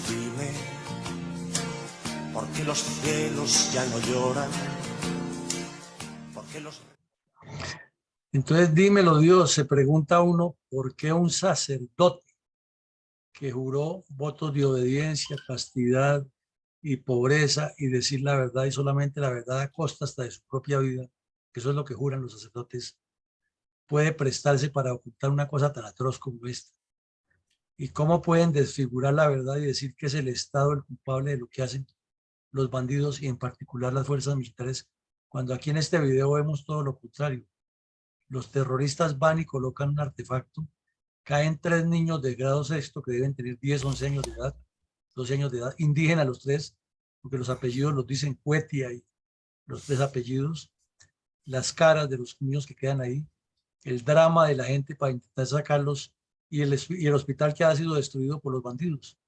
Dime, ¿por qué los cielos ya no lloran? ¿Por qué los... Entonces, dímelo, Dios, se pregunta uno, ¿por qué un sacerdote que juró votos de obediencia, castidad y pobreza y decir la verdad y solamente la verdad a costa hasta de su propia vida, que eso es lo que juran los sacerdotes, puede prestarse para ocultar una cosa tan atroz como esta? ¿Y cómo pueden desfigurar la verdad y decir que es el Estado el culpable de lo que hacen los bandidos y en particular las fuerzas militares, cuando aquí en este video vemos todo lo contrario? Los terroristas van y colocan un artefacto, caen 3 niños de grado sexto que deben tener 10, 11 años de edad, 12 años de edad, indígenas los 3, porque los apellidos los dicen Cuetia y los 3 apellidos, las caras de los niños que quedan ahí, el drama de la gente para intentar sacarlos y el hospital que ha sido destruido por los bandidos,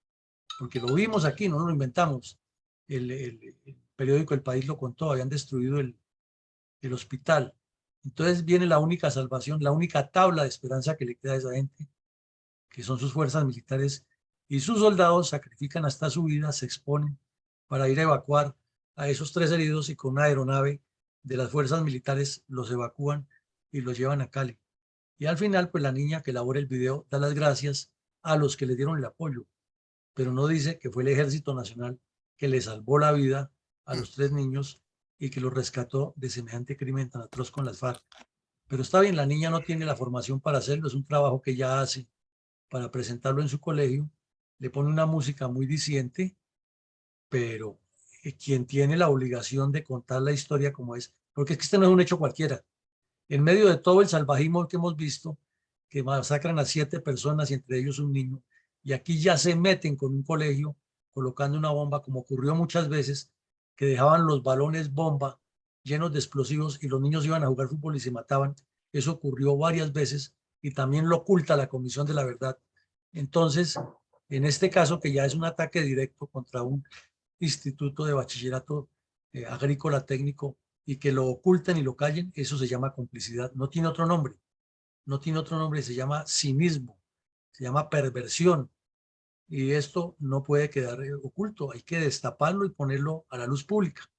porque lo vimos aquí, no lo inventamos, el periódico El País lo contó, habían destruido el hospital. Entonces viene la única salvación, la única tabla de esperanza que le queda a esa gente, que son sus fuerzas militares, y sus soldados sacrifican hasta su vida, se exponen para ir a evacuar a esos 3 heridos y con una aeronave de las fuerzas militares los evacúan y los llevan a Cali. Y al final, pues la niña que elabora el video da las gracias a los que le dieron el apoyo, pero no dice que fue el Ejército Nacional que le salvó la vida a los 3 niños y que los rescató de semejante crimen tan atroz con las FARC. Pero está bien, la niña no tiene la formación para hacerlo, es un trabajo que ella hace para presentarlo en su colegio, le pone una música muy diciente, pero quien tiene la obligación de contar la historia como es, porque es que este no es un hecho cualquiera. En medio de todo el salvajismo que hemos visto, que masacran a 7 personas y entre ellos un niño, y aquí ya se meten con un colegio colocando una bomba, como ocurrió muchas veces, que dejaban los balones bomba llenos de explosivos y los niños iban a jugar fútbol y se mataban. Eso ocurrió varias veces y también lo oculta la Comisión de la Verdad. Entonces, en este caso, que ya es un ataque directo contra un instituto de bachillerato agrícola técnico y que lo oculten y lo callen, eso se llama complicidad. No tiene otro nombre. No tiene otro nombre, se llama cinismo, se llama perversión. Y esto no puede quedar oculto, hay que destaparlo y ponerlo a la luz pública.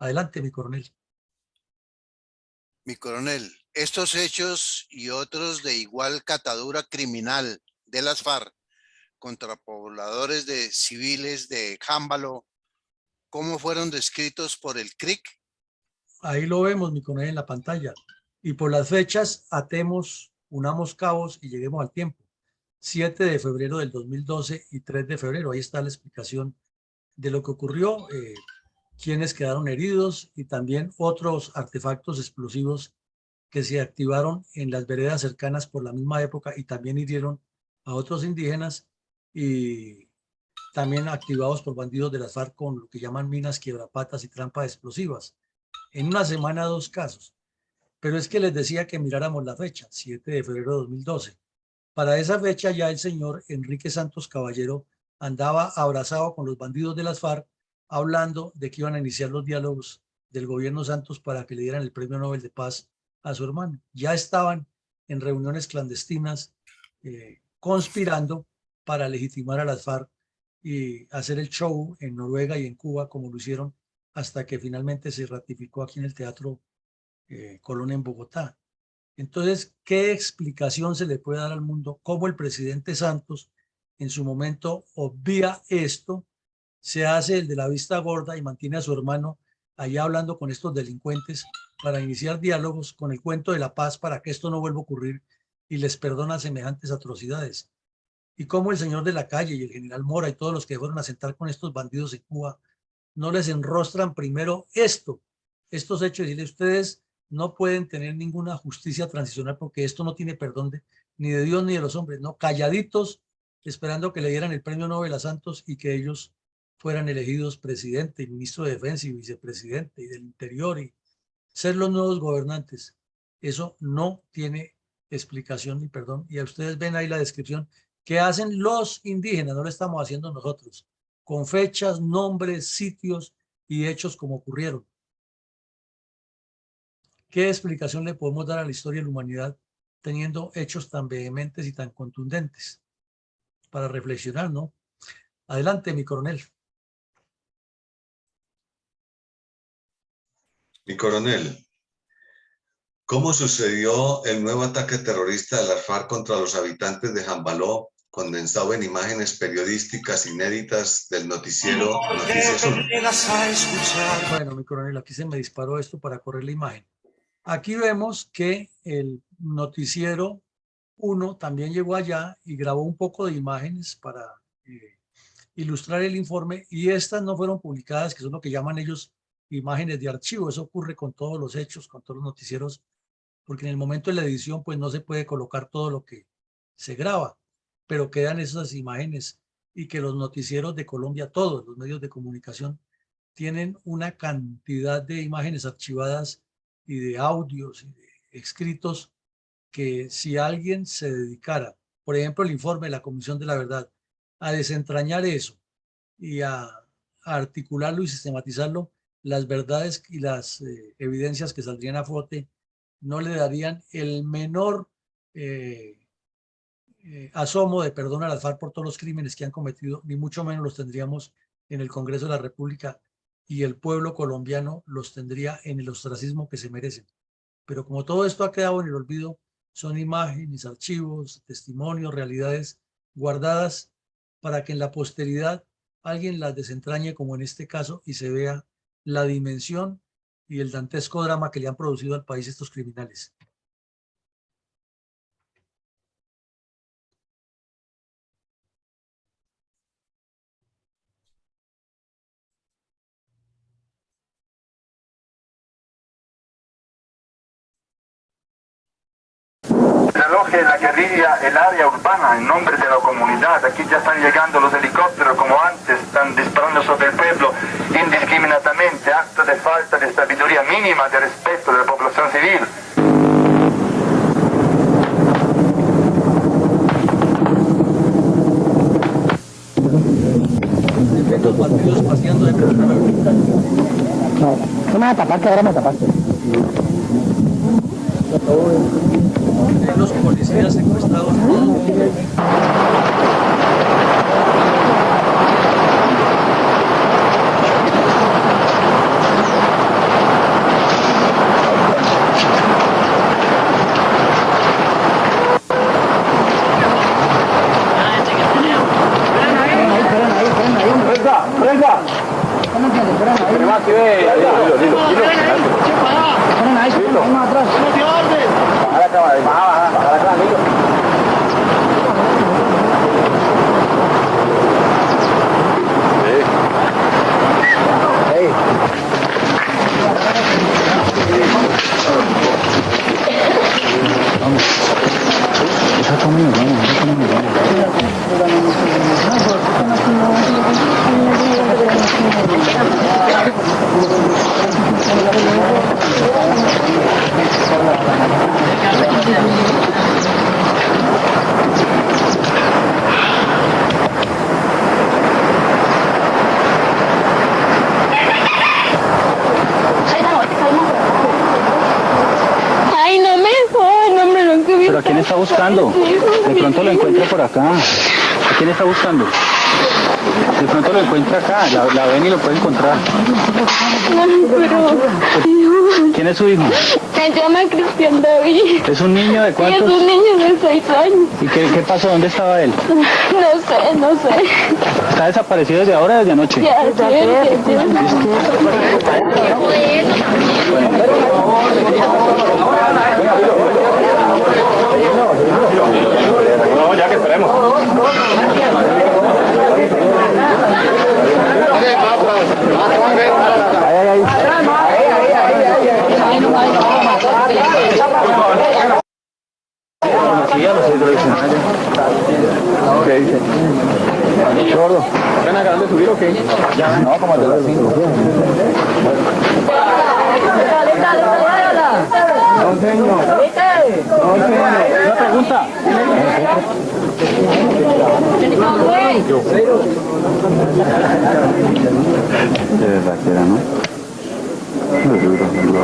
Adelante, mi coronel. Mi coronel, estos hechos y otros de igual catadura criminal de las FARC contra pobladores de civiles de Jámbalo, ¿cómo fueron descritos por el CRIC? Ahí lo vemos, mi coronel, en la pantalla. Y por las fechas, atemos, unamos cabos y lleguemos al tiempo. 7 de febrero del 2012 y 3 de febrero. Ahí está la explicación de lo que ocurrió, quienes quedaron heridos y también otros artefactos explosivos que se activaron en las veredas cercanas por la misma época y también hirieron a otros indígenas y también activados por bandidos de las FARC con lo que llaman minas, quiebrapatas y trampas explosivas. En una semana 2 casos. Pero es que les decía que miráramos la fecha, 7 de febrero de 2012. Para esa fecha ya el señor Enrique Santos Caballero andaba abrazado con los bandidos de las FARC hablando de que iban a iniciar los diálogos del gobierno Santos para que le dieran el Premio Nobel de Paz a su hermano. Ya estaban en reuniones clandestinas conspirando para legitimar a las FARC y hacer el show en Noruega y en Cuba como lo hicieron hasta que finalmente se ratificó aquí en el Teatro Colón en Bogotá. Entonces, ¿qué explicación se le puede dar al mundo? ¿Cómo el presidente Santos en su momento obvia esto, se hace el de la vista gorda y mantiene a su hermano allá hablando con estos delincuentes para iniciar diálogos con el cuento de la paz para que esto no vuelva a ocurrir y les perdona semejantes atrocidades? Y cómo el señor de la calle y el general Mora y todos los que fueron a sentar con estos bandidos en Cuba no les enrostran primero esto, estos hechos y decirle, ustedes no pueden tener ninguna justicia transicional porque esto no tiene perdón ni de Dios ni de los hombres, no, calladitos, esperando que le dieran el premio Nobel a Santos y que ellos fueran elegidos presidente y ministro de Defensa y vicepresidente y del Interior y ser los nuevos gobernantes. Eso no tiene explicación ni perdón. Y a ustedes ven ahí la descripción que hacen los indígenas, no lo estamos haciendo nosotros, con fechas, nombres, sitios y hechos como ocurrieron. ¿Qué explicación le podemos dar a la historia de la humanidad teniendo hechos tan vehementes y tan contundentes? Para reflexionar, ¿no? Adelante, mi coronel. Mi coronel, ¿cómo sucedió el nuevo ataque terrorista de las FARC contra los habitantes de Jambaló, condensado en imágenes periodísticas inéditas del noticiero Noticias 1? Bueno, mi coronel, aquí se me disparó esto para correr la imagen. Aquí vemos que el noticiero 1 también llegó allá y grabó un poco de imágenes para ilustrar el informe, y estas no fueron publicadas, que son lo que llaman ellos imágenes de archivo. Eso ocurre con todos los hechos, con todos los noticieros, porque en el momento de la edición pues no se puede colocar todo lo que se graba, pero quedan esas imágenes, y que los noticieros de Colombia, todos los medios de comunicación, tienen una cantidad de imágenes archivadas y de audios y de escritos que si alguien se dedicara, por ejemplo, el informe de la Comisión de la Verdad, a desentrañar eso y a articularlo y sistematizarlo, las verdades y las evidencias que saldrían a flote no le darían el menor asomo de perdón a las FARC por todos los crímenes que han cometido, ni mucho menos los tendríamos en el Congreso de la República, y el pueblo colombiano los tendría en el ostracismo que se merecen. Pero como todo esto ha quedado en el olvido, son imágenes, archivos, testimonios, realidades guardadas para que en la posteridad alguien las desentrañe, como en este caso, y se vea la dimensión y el dantesco drama que le han producido al país estos criminales. Desaloje la guerrilla el área urbana en nombre de la comunidad. Aquí ya están llegando los helicópteros como antes, están disparando sobre el pueblo indiscriminadamente, acto de falta de sabiduría mínima de respeto de la población civil. Los bandidos paseando de pueblo. No me vas a tapar, que ahora me tapaste. Los policías secuestrados. Ay, no me jodan, hombre, no que ¿Pero a quién está buscando? De pronto lo encuentra por acá. ¿A quién está buscando? De pronto lo encuentra acá, la ven y lo puede encontrar. pero... ¿Quién es su hijo? Se llama Cristian David. ¿Es un niño de Y es cuántos? un niño de 6 años. ¿Y qué pasó? ¿Dónde estaba él? No sé. ¿Está desaparecido desde ahora o desde anoche? Ya, No, ya que esperemos. Ahí. ¿Están acabando de subir o qué? Ya, no, como de las 5. No, señor. No, señor. Una pregunta. De verdad que era, ¿no? Muy duro, muy duro.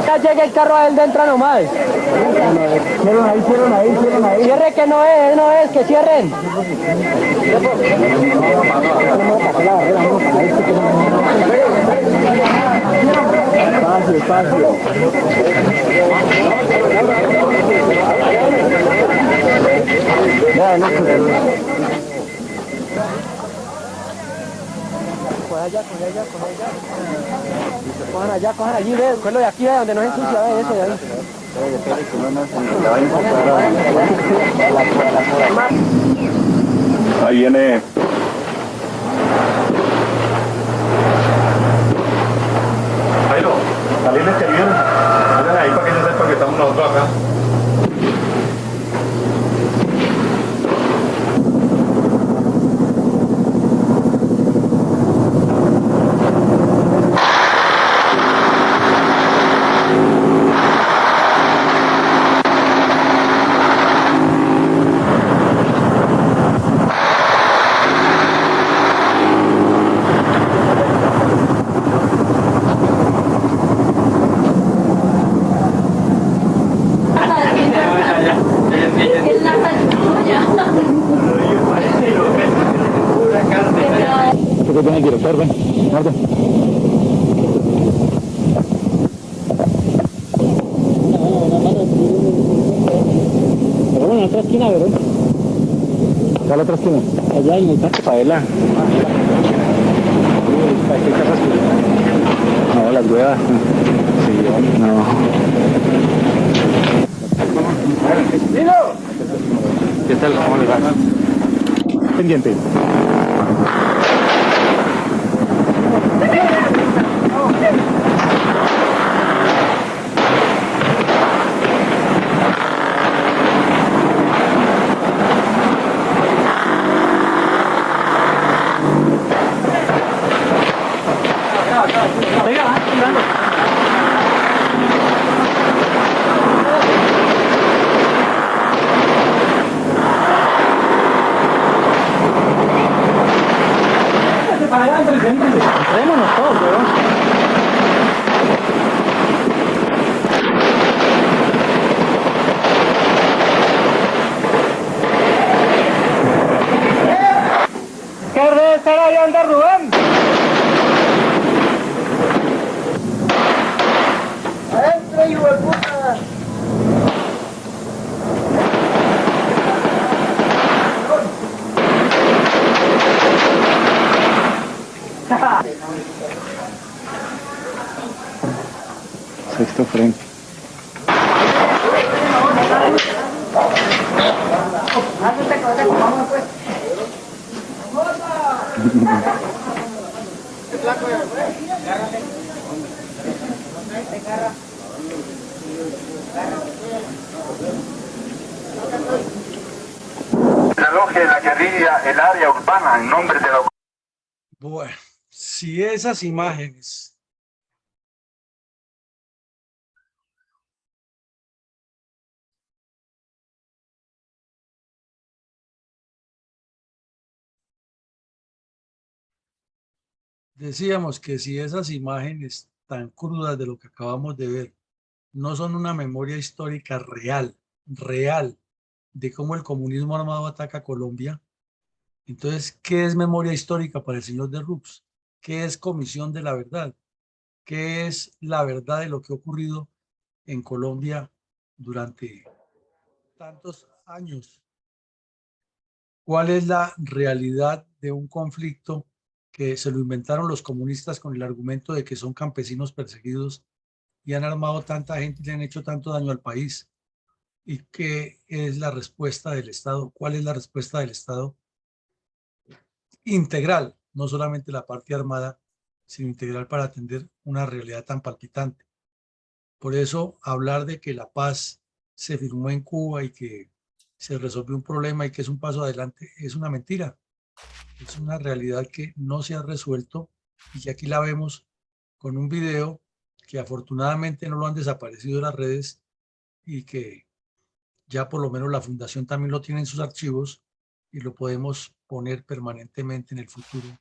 Ya llega el carro a él dentro nomás. Cierren ahí. Cierre que no es, que cierren. Espacio. Cojan allí, ve, cuelo de aquí, ve, donde no se ensucia, ve, ese de ahí. Ahí viene. Jairo, salí de exterior. Vayan ahí para que yo sepa que estamos nosotros acá. ¿Qué tiene el director? Ven, Marta. Pero bueno, en otra esquina, ¿verdad? ¿Cuál la otra esquina? Allá en el parque Favela. ¿Qué casas? No, las huevas. Sí, no. ¿Qué tal? ¿Cómo le va? Pendiente. Entrémonos todos, weón. ¿Qué debe estar ahí anda Rubén? ¡Adentro, hijo de puta! Sexto frente. La logia de la guerrilla, el área urbana, en nombre de la... Bueno, si esas imágenes decíamos que si esas imágenes tan crudas de lo que acabamos de ver no son una memoria histórica real de cómo el comunismo armado ataca a Colombia, entonces, ¿qué es memoria histórica para el señor de Rux? ¿Qué es comisión de la verdad? ¿Qué es la verdad de lo que ha ocurrido en Colombia durante tantos años? ¿Cuál es la realidad de un conflicto que se lo inventaron los comunistas con el argumento de que son campesinos perseguidos y han armado tanta gente y le han hecho tanto daño al país. ¿Y qué es la respuesta del Estado? ¿Cuál es la respuesta del Estado? Integral, no solamente la parte armada, sino integral para atender una realidad tan palpitante. Por eso, hablar de que la paz se firmó en Cuba y que se resolvió un problema y que es un paso adelante es una mentira. Es una realidad que no se ha resuelto y que aquí la vemos con un video que afortunadamente no lo han desaparecido de las redes y que ya por lo menos la fundación también lo tiene en sus archivos y lo podemos poner permanentemente en el futuro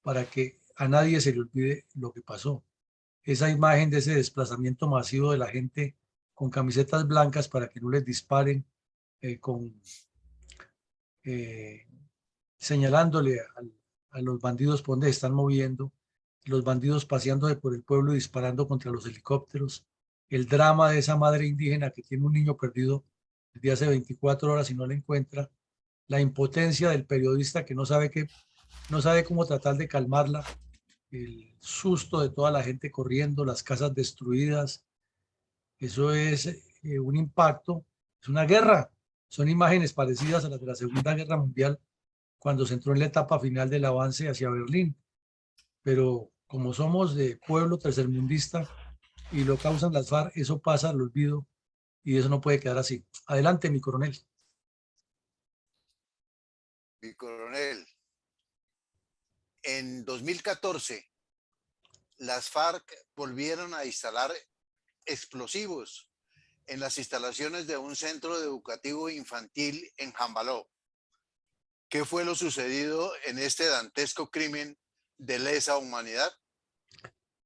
para que a nadie se le olvide lo que pasó. Esa imagen de ese desplazamiento masivo de la gente con camisetas blancas para que no les disparen, señalándole a los bandidos por donde se están moviendo, los bandidos paseándose por el pueblo y disparando contra los helicópteros, el drama de esa madre indígena que tiene un niño perdido desde hace 24 horas y no lo encuentra, la impotencia del periodista que no sabe cómo tratar de calmarla, el susto de toda la gente corriendo, las casas destruidas. Eso es un impacto, es una guerra. Son imágenes parecidas a las de la Segunda Guerra Mundial, cuando se entró en la etapa final del avance hacia Berlín. Pero como somos de pueblo tercermundista y lo causan las FARC, eso pasa al olvido y eso no puede quedar así. Adelante, mi coronel. Mi coronel, en 2014, las FARC volvieron a instalar explosivos en las instalaciones de un centro educativo infantil en Jambaló. ¿Qué fue lo sucedido en este dantesco crimen de lesa humanidad?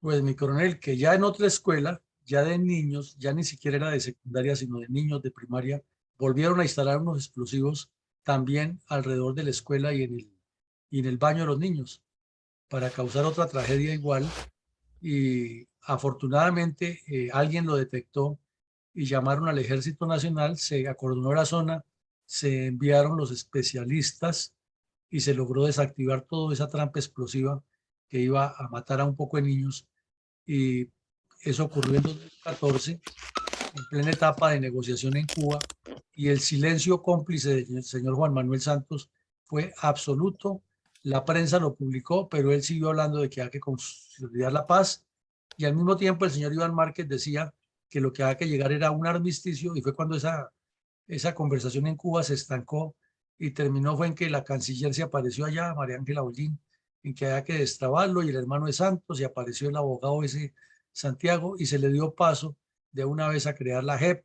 Pues mi coronel, que ya en otra escuela, ya de niños, ya ni siquiera era de secundaria, sino de niños de primaria, volvieron a instalar unos explosivos también alrededor de la escuela y en el baño de los niños, para causar otra tragedia igual. Y afortunadamente alguien lo detectó y llamaron al Ejército Nacional, se acordonó la zona, se enviaron los especialistas y se logró desactivar toda esa trampa explosiva que iba a matar a un poco de niños. Y eso ocurrió en 2014, en plena etapa de negociación en Cuba, y el silencio cómplice del señor Juan Manuel Santos fue absoluto. La prensa lo publicó, pero él siguió hablando de que hay que consolidar la paz, y al mismo tiempo el señor Iván Márquez decía que lo que había que llegar era un armisticio, y fue cuando esa conversación en Cuba se estancó y terminó fue en que la canciller se apareció allá, María Ángela Hollín, en que había que destrabarlo, y el hermano de Santos, y apareció el abogado ese Santiago, y se le dio paso de una vez a crear la JEP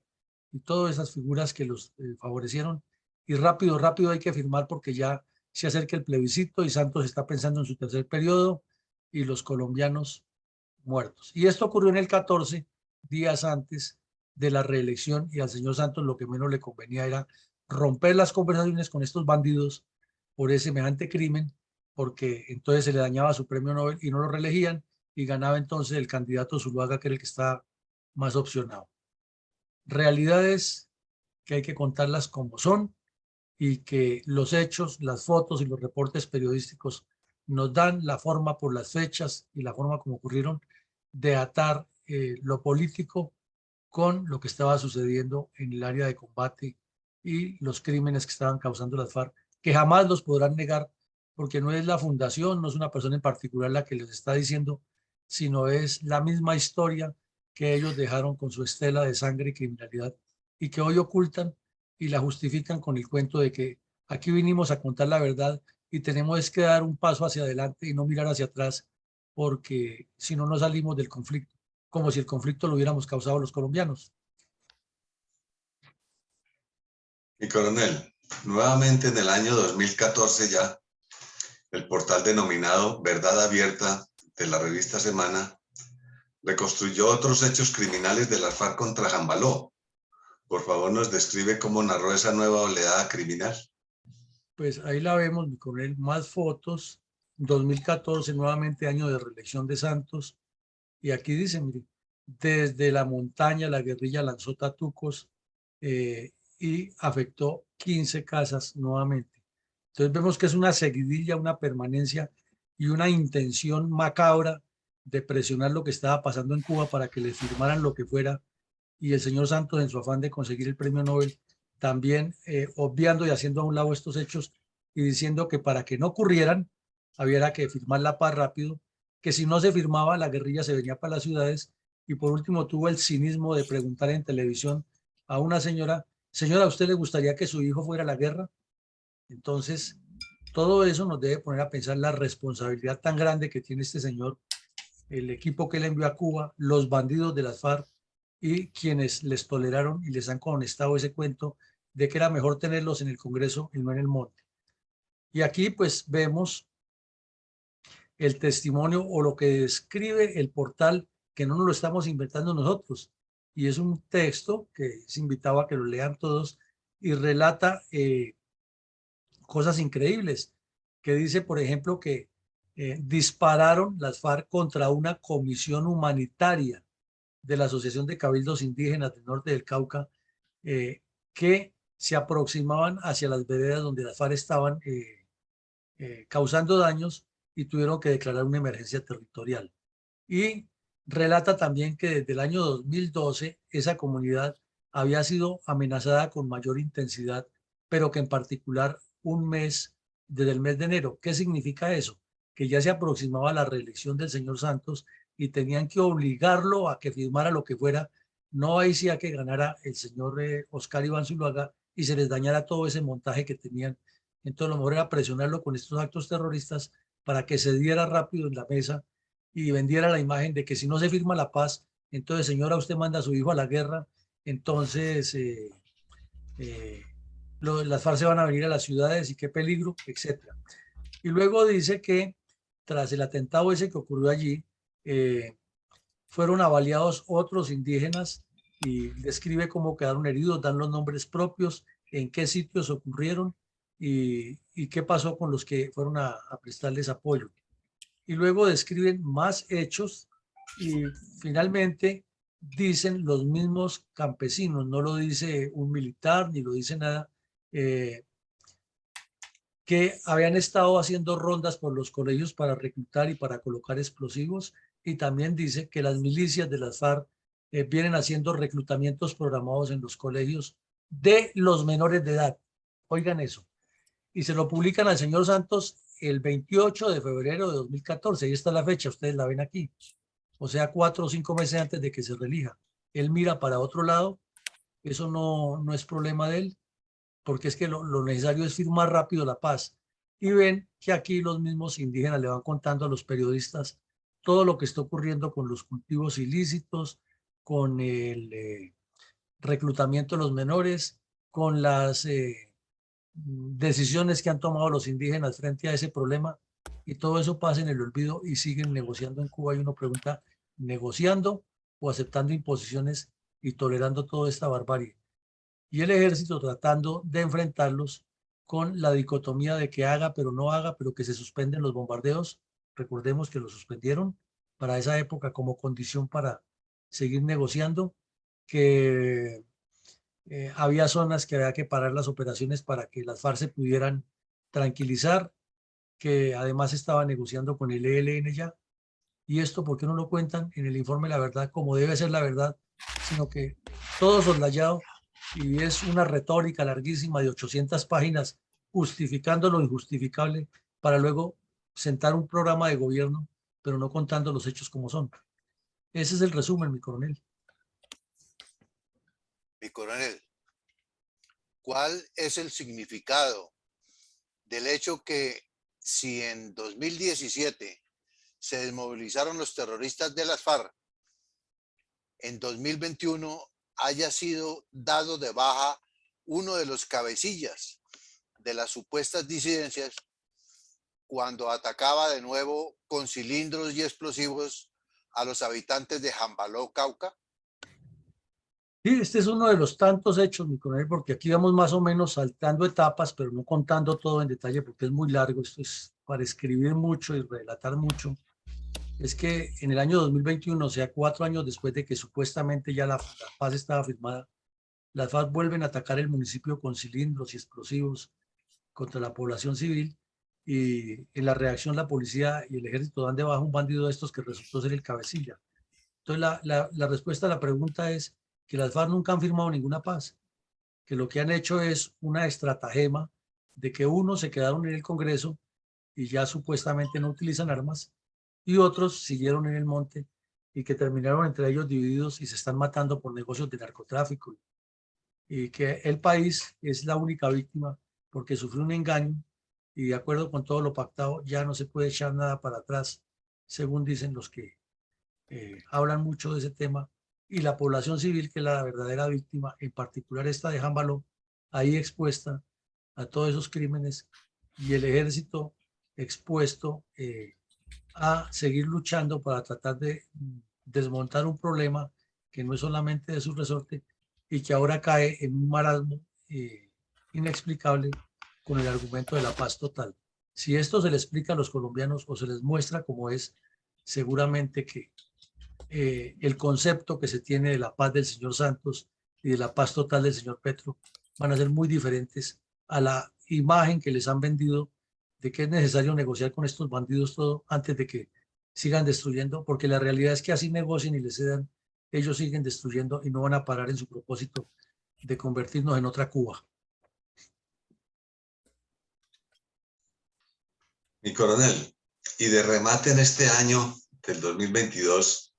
y todas esas figuras que los favorecieron. Y rápido hay que firmar porque ya se acerca el plebiscito y Santos está pensando en su tercer periodo y los colombianos muertos. Y esto ocurrió en el 14, días antes de la reelección, y al señor Santos lo que menos le convenía era romper las conversaciones con estos bandidos por ese semejante crimen, porque entonces se le dañaba su premio Nobel y no lo reelegían, y ganaba entonces el candidato Zuluaga, que era el que está más opcionado. Realidades que hay que contarlas como son y que los hechos, las fotos y los reportes periodísticos nos dan la forma por las fechas y la forma como ocurrieron de atar lo político con lo que estaba sucediendo en el área de combate y los crímenes que estaban causando las FARC, que jamás los podrán negar, porque no es la fundación, no es una persona en particular la que les está diciendo, sino es la misma historia que ellos dejaron con su estela de sangre y criminalidad, y que hoy ocultan y la justifican con el cuento de que aquí vinimos a contar la verdad y tenemos que dar un paso hacia adelante y no mirar hacia atrás, porque si no, no salimos del conflicto, como si el conflicto lo hubiéramos causado los colombianos. Mi coronel, nuevamente en el año 2014 ya, el portal denominado Verdad Abierta de la revista Semana reconstruyó otros hechos criminales de las FARC contra Jambaló. Por favor, nos describe cómo narró esa nueva oleada criminal. Pues ahí la vemos, mi coronel, más fotos. 2014, nuevamente año de reelección de Santos. Y aquí dice, mire, desde la montaña la guerrilla lanzó tatucos y afectó 15 casas nuevamente. Entonces vemos que es una seguidilla, una permanencia, y una intención macabra de presionar lo que estaba pasando en Cuba para que le firmaran lo que fuera, y el señor Santos, en su afán de conseguir el premio Nobel, también obviando y haciendo a un lado estos hechos y diciendo que para que no ocurrieran había que firmar la paz rápido, que si no se firmaba la guerrilla se venía para las ciudades, y por último tuvo el cinismo de preguntar en televisión a una señora: señora, ¿a usted le gustaría que su hijo fuera a la guerra? Entonces, todo eso nos debe poner a pensar la responsabilidad tan grande que tiene este señor, el equipo que le envió a Cuba, los bandidos de las FARC y quienes les toleraron y les han conestado ese cuento de que era mejor tenerlos en el Congreso y no en el monte. Y aquí pues vemos el testimonio o lo que describe el portal, que no nos lo estamos inventando nosotros. Y es un texto que se invitaba a que lo lean todos y relata cosas increíbles, que dice, por ejemplo, que dispararon las FARC contra una comisión humanitaria de la Asociación de Cabildos Indígenas del Norte del Cauca, que se aproximaban hacia las veredas donde las FARC estaban causando daños, y tuvieron que declarar una emergencia territorial. Y relata también que desde el año 2012 esa comunidad había sido amenazada con mayor intensidad, pero que en particular desde el mes de enero. ¿Qué significa eso? Que ya se aproximaba la reelección del señor Santos y tenían que obligarlo a que firmara lo que fuera. No ahí sí a que ganara el señor Oscar Iván Zuluaga y se les dañara todo ese montaje que tenían. Entonces lo mejor era presionarlo con estos actos terroristas para que se diera rápido en la mesa y vendiera la imagen de que si no se firma la paz, entonces señora, usted manda a su hijo a la guerra, entonces las FARC se van a venir a las ciudades y qué peligro, etcétera. Y luego dice que tras el atentado ese que ocurrió allí, fueron avaliados otros indígenas y describe cómo quedaron heridos, dan los nombres propios, en qué sitios ocurrieron y qué pasó con los que fueron a prestarles apoyo. Y luego describen más hechos y finalmente dicen los mismos campesinos, no lo dice un militar ni lo dice nada, que habían estado haciendo rondas por los colegios para reclutar y para colocar explosivos, y también dice que las milicias de las FARC vienen haciendo reclutamientos programados en los colegios de los menores de edad. Oigan eso. Y se lo publican al señor Santos el 28 de febrero de 2014. Ahí está la fecha, ustedes la ven aquí. O sea, 4 o 5 meses antes de que se reelija. Él mira para otro lado. Eso no es problema de él, porque es que lo necesario es firmar rápido la paz. Y ven que aquí los mismos indígenas le van contando a los periodistas todo lo que está ocurriendo con los cultivos ilícitos, con el reclutamiento de los menores, con las decisiones que han tomado los indígenas frente a ese problema, y todo eso pasa en el olvido y siguen negociando en Cuba. Y uno pregunta, ¿negociando o aceptando imposiciones y tolerando toda esta barbarie? Y el ejército tratando de enfrentarlos con la dicotomía de que haga pero no haga, pero que se suspenden los bombardeos. Recordemos que los suspendieron para esa época como condición para seguir negociando, que había zonas que había que parar las operaciones para que las FARC se pudieran tranquilizar, que además estaba negociando con el ELN ya. Y esto, ¿por qué no lo cuentan en el informe La Verdad como debe ser la verdad? Sino que todo soslayado, y es una retórica larguísima de 800 páginas justificando lo injustificable para luego sentar un programa de gobierno, pero no contando los hechos como son. Ese es el resumen, mi coronel. Mi coronel, ¿cuál es el significado del hecho que si en 2017 se desmovilizaron los terroristas de las FARC, en 2021 haya sido dado de baja uno de los cabecillas de las supuestas disidencias cuando atacaba de nuevo con cilindros y explosivos a los habitantes de Jambaló, Cauca? Sí, este es uno de los tantos hechos, mi coronel, porque aquí vamos más o menos saltando etapas, pero no contando todo en detalle porque es muy largo. Esto es para escribir mucho y relatar mucho. Es que en el año 2021, o sea, 4 años después de que supuestamente ya la paz estaba firmada, las FARC vuelven a atacar el municipio con cilindros y explosivos contra la población civil, y en la reacción la policía y el ejército dan de baja un bandido de estos que resultó ser el cabecilla. Entonces la respuesta a la pregunta es que las FARC nunca han firmado ninguna paz, que lo que han hecho es una estratagema de que unos se quedaron en el Congreso y ya supuestamente no utilizan armas, y otros siguieron en el monte y que terminaron entre ellos divididos y se están matando por negocios de narcotráfico, y que el país es la única víctima porque sufrió un engaño y de acuerdo con todo lo pactado ya no se puede echar nada para atrás, según dicen los que hablan mucho de ese tema, y la población civil, que es la verdadera víctima, en particular esta de Jambaló, ahí expuesta a todos esos crímenes, y el ejército expuesto a seguir luchando para tratar de desmontar un problema que no es solamente de su resorte y que ahora cae en un marasmo inexplicable con el argumento de la paz total. Si esto se le explica a los colombianos o se les muestra como es, seguramente que el concepto que se tiene de la paz del señor Santos y de la paz total del señor Petro van a ser muy diferentes a la imagen que les han vendido de que es necesario negociar con estos bandidos todo antes de que sigan destruyendo, porque la realidad es que así negocien y les cedan, ellos siguen destruyendo y no van a parar en su propósito de convertirnos en otra Cuba. Mi coronel, y de remate en este año del 2022,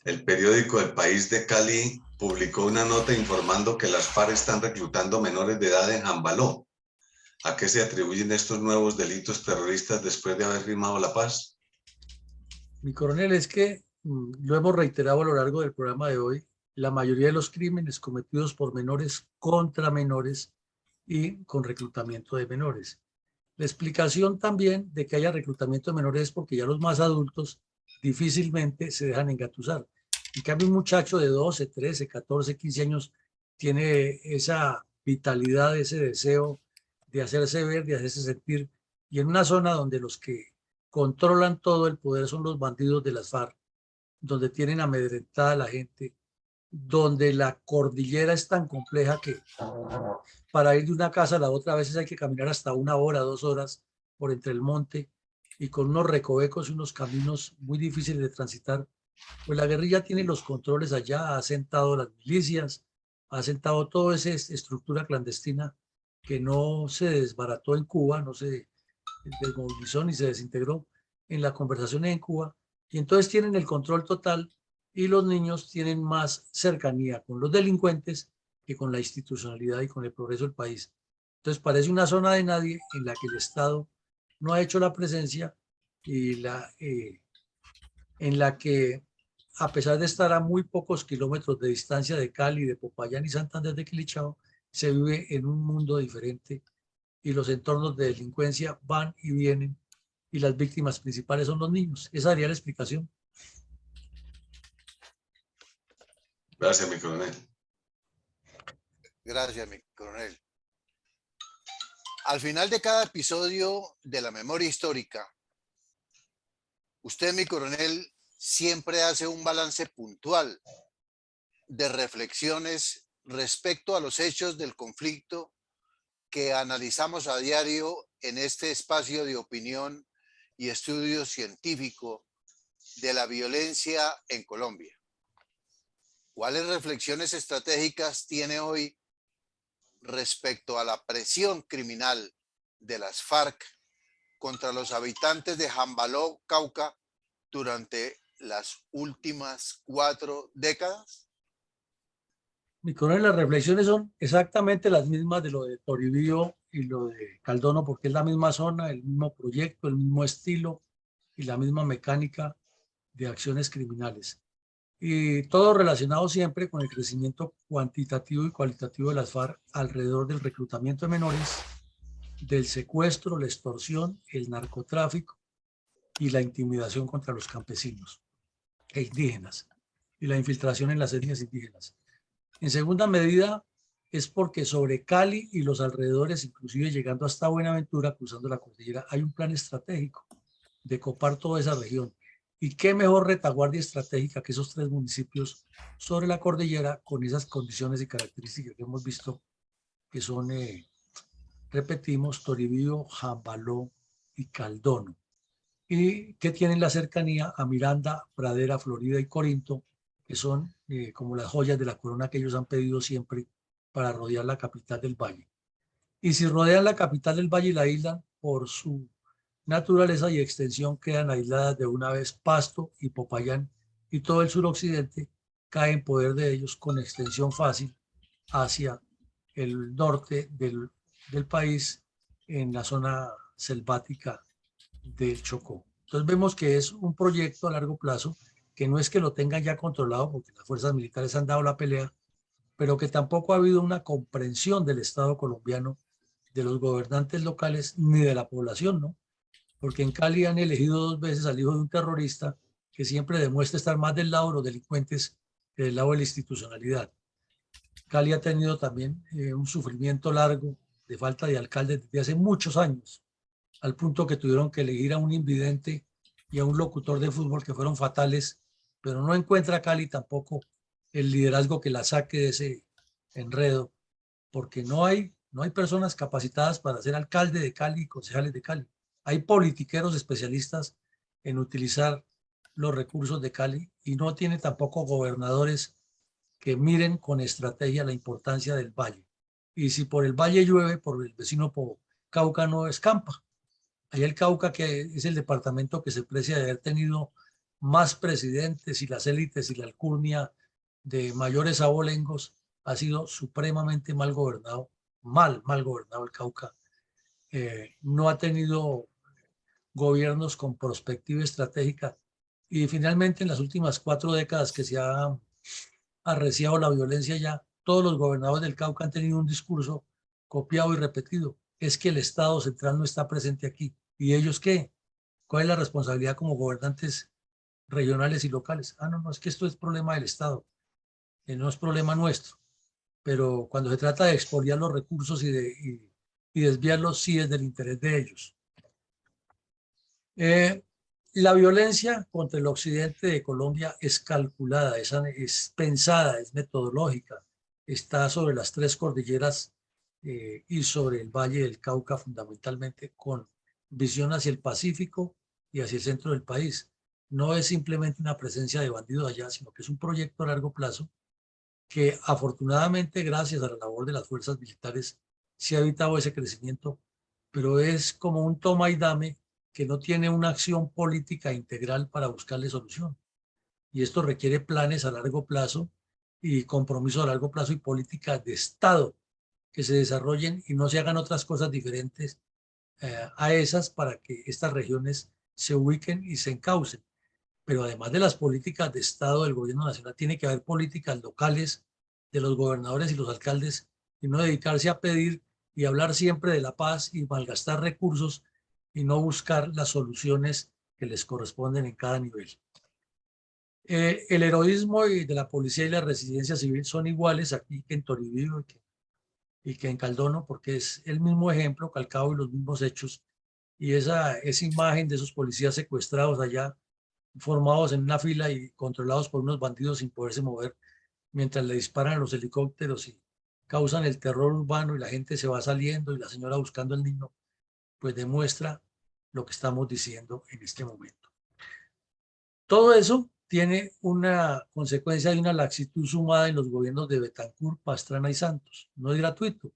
el periódico El País de Cali publicó una nota informando que las FARC están reclutando menores de edad en Jambaló. ¿A qué se atribuyen estos nuevos delitos terroristas después de haber firmado la paz? Mi coronel, es que lo hemos reiterado a lo largo del programa de hoy, la mayoría de los crímenes cometidos por menores contra menores y con reclutamiento de menores. La explicación también de que haya reclutamiento de menores es porque ya los más adultos difícilmente se dejan engatusar. En cambio, un muchacho de 12, 13, 14, 15 años tiene esa vitalidad, ese deseo de hacerse ver, de hacerse sentir, y en una zona donde los que controlan todo el poder son los bandidos de las FARC, donde tienen amedrentada a la gente, donde la cordillera es tan compleja que para ir de una casa a la otra a veces hay que caminar hasta 1 hora, 2 horas por entre el monte y con unos recovecos y unos caminos muy difíciles de transitar. Pues la guerrilla tiene los controles allá, ha sentado las milicias, ha sentado toda esa estructura clandestina que no se desbarató en Cuba, no se desmovilizó ni se desintegró en la conversación en Cuba, y entonces tienen el control total y los niños tienen más cercanía con los delincuentes que con la institucionalidad y con el progreso del país. Entonces parece una zona de nadie en la que el Estado no ha hecho la presencia y en la que, a pesar de estar a muy pocos kilómetros de distancia de Cali, de Popayán y Santander de Quilichao, se vive en un mundo diferente y los entornos de delincuencia van y vienen y las víctimas principales son los niños. Esa sería la explicación. Gracias, mi coronel. Gracias, mi coronel. Al final de cada episodio de la memoria histórica, usted, mi coronel, siempre hace un balance puntual de reflexiones respecto a los hechos del conflicto que analizamos a diario en este espacio de opinión y estudio científico de la violencia en Colombia. ¿Cuáles reflexiones estratégicas tiene hoy respecto a la presión criminal de las FARC contra los habitantes de Jambaló, Cauca, durante las últimas 4 décadas? Mi coronel, las reflexiones son exactamente las mismas de lo de Toribío y lo de Caldono, porque es la misma zona, el mismo proyecto, el mismo estilo y la misma mecánica de acciones criminales. Y todo relacionado siempre con el crecimiento cuantitativo y cualitativo de las FARC alrededor del reclutamiento de menores, del secuestro, la extorsión, el narcotráfico y la intimidación contra los campesinos e indígenas y la infiltración en las etnias indígenas. En segunda medida, es porque sobre Cali y los alrededores, inclusive llegando hasta Buenaventura, cruzando la cordillera, hay un plan estratégico de copar toda esa región. Y qué mejor retaguardia estratégica que esos 3 municipios sobre la cordillera con esas condiciones y características que hemos visto, que son, repetimos, Toribío, Jambaló y Caldono, y que tienen la cercanía a Miranda, Pradera, Florida y Corinto, que son como las joyas de la corona que ellos han pedido siempre para rodear la capital del valle. Y si rodean la capital del valle y la aíslan, por su naturaleza y extensión quedan aisladas de una vez Pasto y Popayán, y todo el suroccidente cae en poder de ellos con extensión fácil hacia el norte del país en la zona selvática del Chocó. Entonces vemos que es un proyecto a largo plazo, que no es que lo tengan ya controlado, porque las fuerzas militares han dado la pelea, pero que tampoco ha habido una comprensión del Estado colombiano, de los gobernantes locales, ni de la población, ¿no? Porque en Cali han elegido 2 veces al hijo de un terrorista que siempre demuestra estar más del lado de los delincuentes que del lado de la institucionalidad. Cali ha tenido también un sufrimiento largo de falta de alcalde desde hace muchos años, al punto que tuvieron que elegir a un invidente y a un locutor de fútbol que fueron fatales, pero no encuentra Cali tampoco el liderazgo que la saque de ese enredo, porque no hay personas capacitadas para ser alcalde de Cali y concejales de Cali. Hay politiqueros especialistas en utilizar los recursos de Cali y no tiene tampoco gobernadores que miren con estrategia la importancia del valle. Y si por el valle llueve, por el vecino Cauca no escampa. Allá el Cauca, que es el departamento que se precia de haber tenido más presidentes y las élites y la alcurnia de mayores abolengos, ha sido supremamente mal gobernado, mal gobernado el Cauca. No ha tenido gobiernos con perspectiva estratégica y finalmente en las últimas 4 décadas que se ha arreciado la violencia ya, todos los gobernadores del Cauca han tenido un discurso copiado y repetido. Es que el Estado central no está presente aquí. ¿Y ellos qué? ¿Cuál es la responsabilidad como gobernantes regionales y locales? No, es que esto es problema del Estado, no es problema nuestro. Pero cuando se trata de expoliar los recursos y desviarlos, sí es del interés de ellos. La violencia contra el occidente de Colombia es calculada, es pensada, es metodológica. Está sobre las 3 cordilleras y sobre el Valle del Cauca fundamentalmente, con visión hacia el Pacífico y hacia el centro del país. No es simplemente una presencia de bandidos allá, sino que es un proyecto a largo plazo que afortunadamente, gracias a la labor de las fuerzas militares, se ha evitado ese crecimiento, pero es como un toma y dame que no tiene una acción política integral para buscarle solución. Y esto requiere planes a largo plazo y compromiso a largo plazo y políticas de Estado que se desarrollen y no se hagan otras cosas diferentes a esas para que estas regiones se ubiquen y se encaucen. Pero además de las políticas de Estado del gobierno nacional, tiene que haber políticas locales de los gobernadores y los alcaldes y no dedicarse a pedir y hablar siempre de la paz y malgastar recursos y no buscar las soluciones que les corresponden en cada nivel. El heroísmo de la policía y la resistencia civil son iguales aquí que en Toribío y que en Caldono, porque es el mismo ejemplo calcado y los mismos hechos. Y esa imagen de esos policías secuestrados allá, formados en una fila y controlados por unos bandidos sin poderse mover, mientras le disparan a los helicópteros y causan el terror urbano y la gente se va saliendo y la señora buscando al niño, pues demuestra lo que estamos diciendo en este momento. Todo eso tiene una consecuencia de una laxitud sumada en los gobiernos de Betancur, Pastrana y Santos. No es gratuito.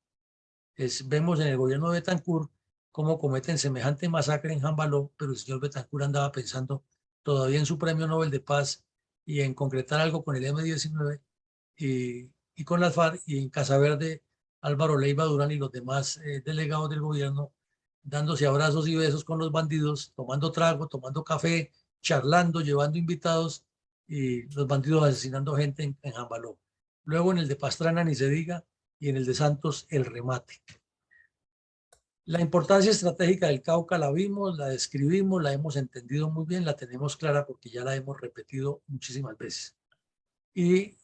Vemos en el gobierno de Betancur cómo cometen semejante masacre en Jambaló, pero el señor Betancur andaba pensando todavía en su premio Nobel de Paz y en concretar algo con el M-19 y con las FARC, y en Casa Verde Álvaro Leiva Durán y los demás delegados del gobierno dándose abrazos y besos con los bandidos, tomando trago, tomando café, charlando, llevando invitados y los bandidos asesinando gente en Jambaló. Luego en el de Pastrana ni se diga y en el de Santos el remate. La importancia estratégica del Cauca la vimos, la describimos, la hemos entendido muy bien, la tenemos clara porque ya la hemos repetido muchísimas veces. Y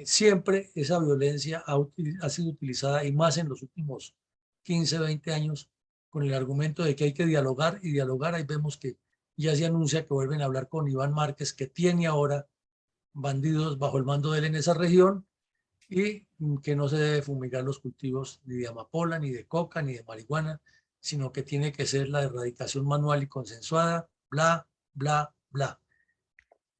siempre esa violencia ha sido utilizada, y más en los últimos 15, 20 años, con el argumento de que hay que dialogar y dialogar. Ahí vemos que ya se anuncia que vuelven a hablar con Iván Márquez, que tiene ahora bandidos bajo el mando de él en esa región, y que no se debe fumigar los cultivos ni de amapola, ni de coca, ni de marihuana, sino que tiene que ser la erradicación manual y consensuada, bla, bla, bla.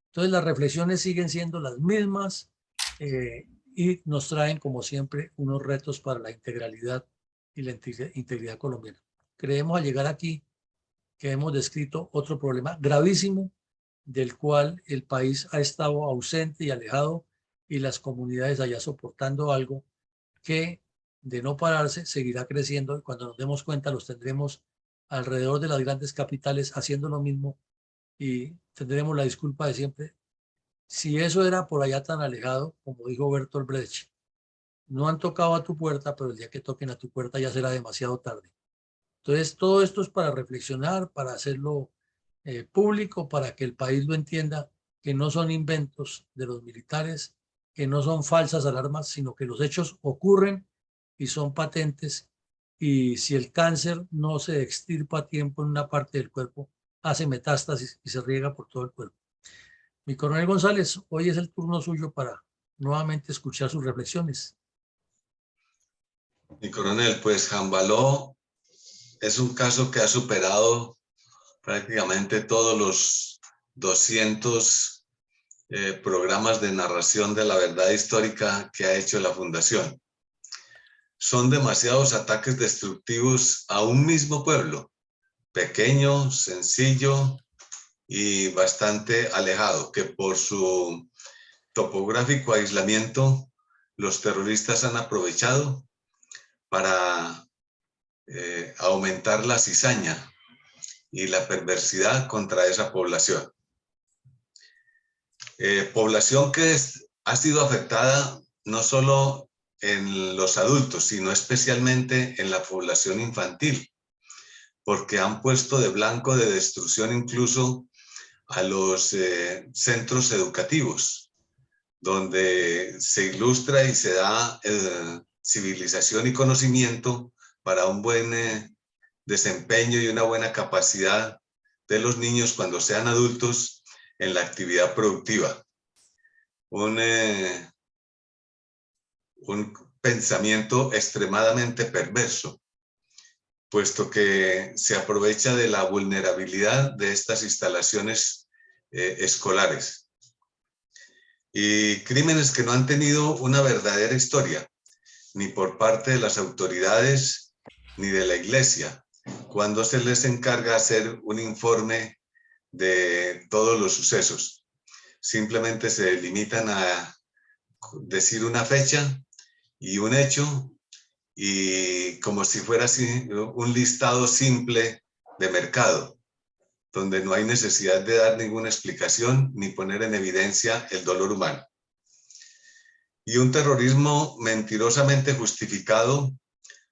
Entonces las reflexiones siguen siendo las mismas y nos traen, como siempre, unos retos para la integralidad y la integridad colombiana. Creemos al llegar aquí que hemos descrito otro problema gravísimo del cual el país ha estado ausente y alejado y las comunidades allá soportando algo que de no pararse seguirá creciendo y cuando nos demos cuenta los tendremos alrededor de las grandes capitales haciendo lo mismo y tendremos la disculpa de siempre. Si eso era por allá tan alejado, como dijo Bertolt Brecht, no han tocado a tu puerta, pero el día que toquen a tu puerta ya será demasiado tarde. Entonces, todo esto es para reflexionar, para hacerlo público, para que el país lo entienda, que no son inventos de los militares, que no son falsas alarmas, sino que los hechos ocurren y son patentes. Y si el cáncer no se extirpa a tiempo en una parte del cuerpo, hace metástasis y se riega por todo el cuerpo. Mi coronel González, hoy es el turno suyo para nuevamente escuchar sus reflexiones. Mi coronel, pues Jambaló es un caso que ha superado prácticamente todos los 200 programas de narración de la verdad histórica que ha hecho la Fundación. Son demasiados ataques destructivos a un mismo pueblo, pequeño, sencillo y bastante alejado, que por su topográfico aislamiento los terroristas han aprovechado para aumentar la cizaña y la perversidad contra esa población. Población que ha sido afectada no solo en los adultos, sino especialmente en la población infantil, porque han puesto de blanco de destrucción incluso a los centros educativos, donde se ilustra y se da civilización y conocimiento para un buen desempeño y una buena capacidad de los niños cuando sean adultos en la actividad productiva. Un pensamiento extremadamente perverso, puesto que se aprovecha de la vulnerabilidad de estas instalaciones escolares. Y crímenes que no han tenido una verdadera historia, ni por parte de las autoridades ni de la iglesia, cuando se les encarga hacer un informe de todos los sucesos. Simplemente se limitan a decir una fecha y un hecho, y como si fuera así un listado simple de mercado, donde no hay necesidad de dar ninguna explicación ni poner en evidencia el dolor humano. Y un terrorismo mentirosamente justificado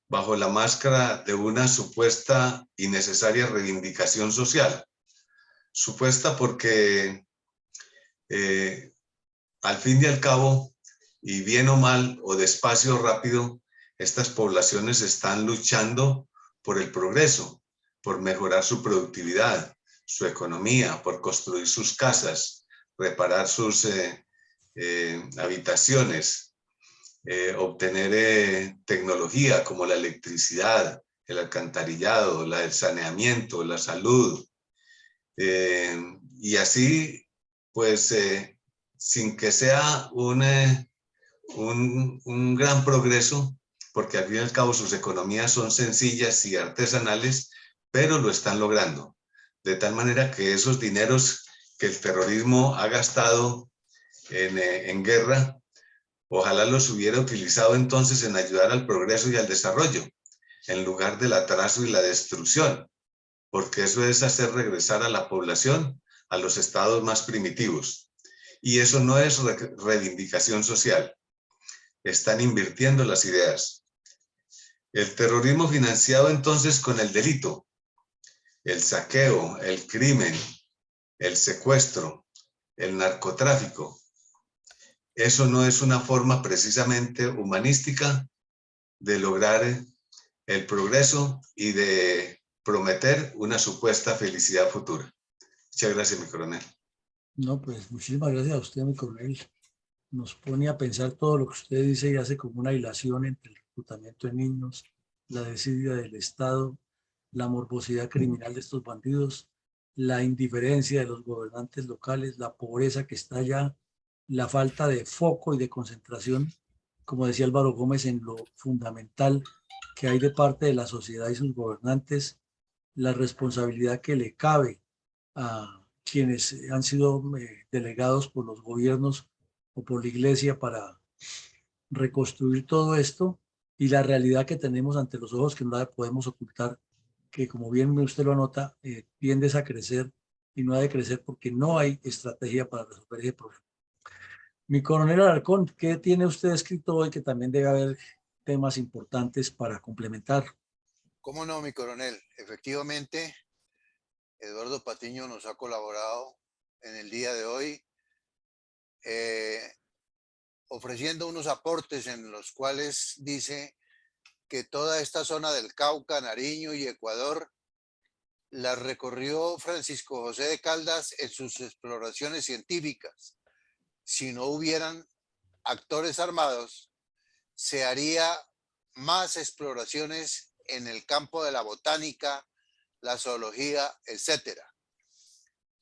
bajo la máscara de una supuesta y necesaria reivindicación social. Supuesta porque al fin y al cabo, y bien o mal, o despacio o rápido, estas poblaciones están luchando por el progreso, por mejorar su productividad, su economía, por construir sus casas, reparar sus habitaciones, obtener tecnología como la electricidad, el alcantarillado, el saneamiento, la salud, y así, pues, sin que sea un gran progreso, porque al fin y al cabo sus economías son sencillas y artesanales, pero lo están logrando. De tal manera que esos dineros que el terrorismo ha gastado en guerra, ojalá los hubiera utilizado entonces en ayudar al progreso y al desarrollo, en lugar del atraso y la destrucción, porque eso es hacer regresar a la población a los estados más primitivos. Y eso no es reivindicación social. Están invirtiendo las ideas. El terrorismo financiado entonces con el delito, el saqueo, el crimen, el secuestro, el narcotráfico. Eso no es una forma precisamente humanística de lograr el progreso y de prometer una supuesta felicidad futura. Muchas gracias, mi coronel. No, pues muchísimas gracias a usted, mi coronel. Nos pone a pensar todo lo que usted dice y hace como una hilación entre el reclutamiento de niños, la desidia del Estado, la morbosidad criminal de estos bandidos, la indiferencia de los gobernantes locales, la pobreza que está allá, la falta de foco y de concentración, como decía Álvaro Gómez, en lo fundamental que hay de parte de la sociedad y sus gobernantes, la responsabilidad que le cabe a quienes han sido delegados por los gobiernos o por la iglesia para reconstruir todo esto y la realidad que tenemos ante los ojos que no la podemos ocultar, que como bien usted lo anota, tiende a crecer y no ha de crecer porque no hay estrategia para resolver ese problema. Mi coronel Alarcón, ¿qué tiene usted escrito hoy que también debe haber temas importantes para complementar? ¿Cómo no, mi coronel? Efectivamente, Eduardo Patiño nos ha colaborado en el día de hoy, ofreciendo unos aportes en los cuales dice que toda esta zona del Cauca, Nariño y Ecuador la recorrió Francisco José de Caldas en sus exploraciones científicas. Si no hubieran actores armados, se haría más exploraciones en el campo de la botánica, la zoología, etc.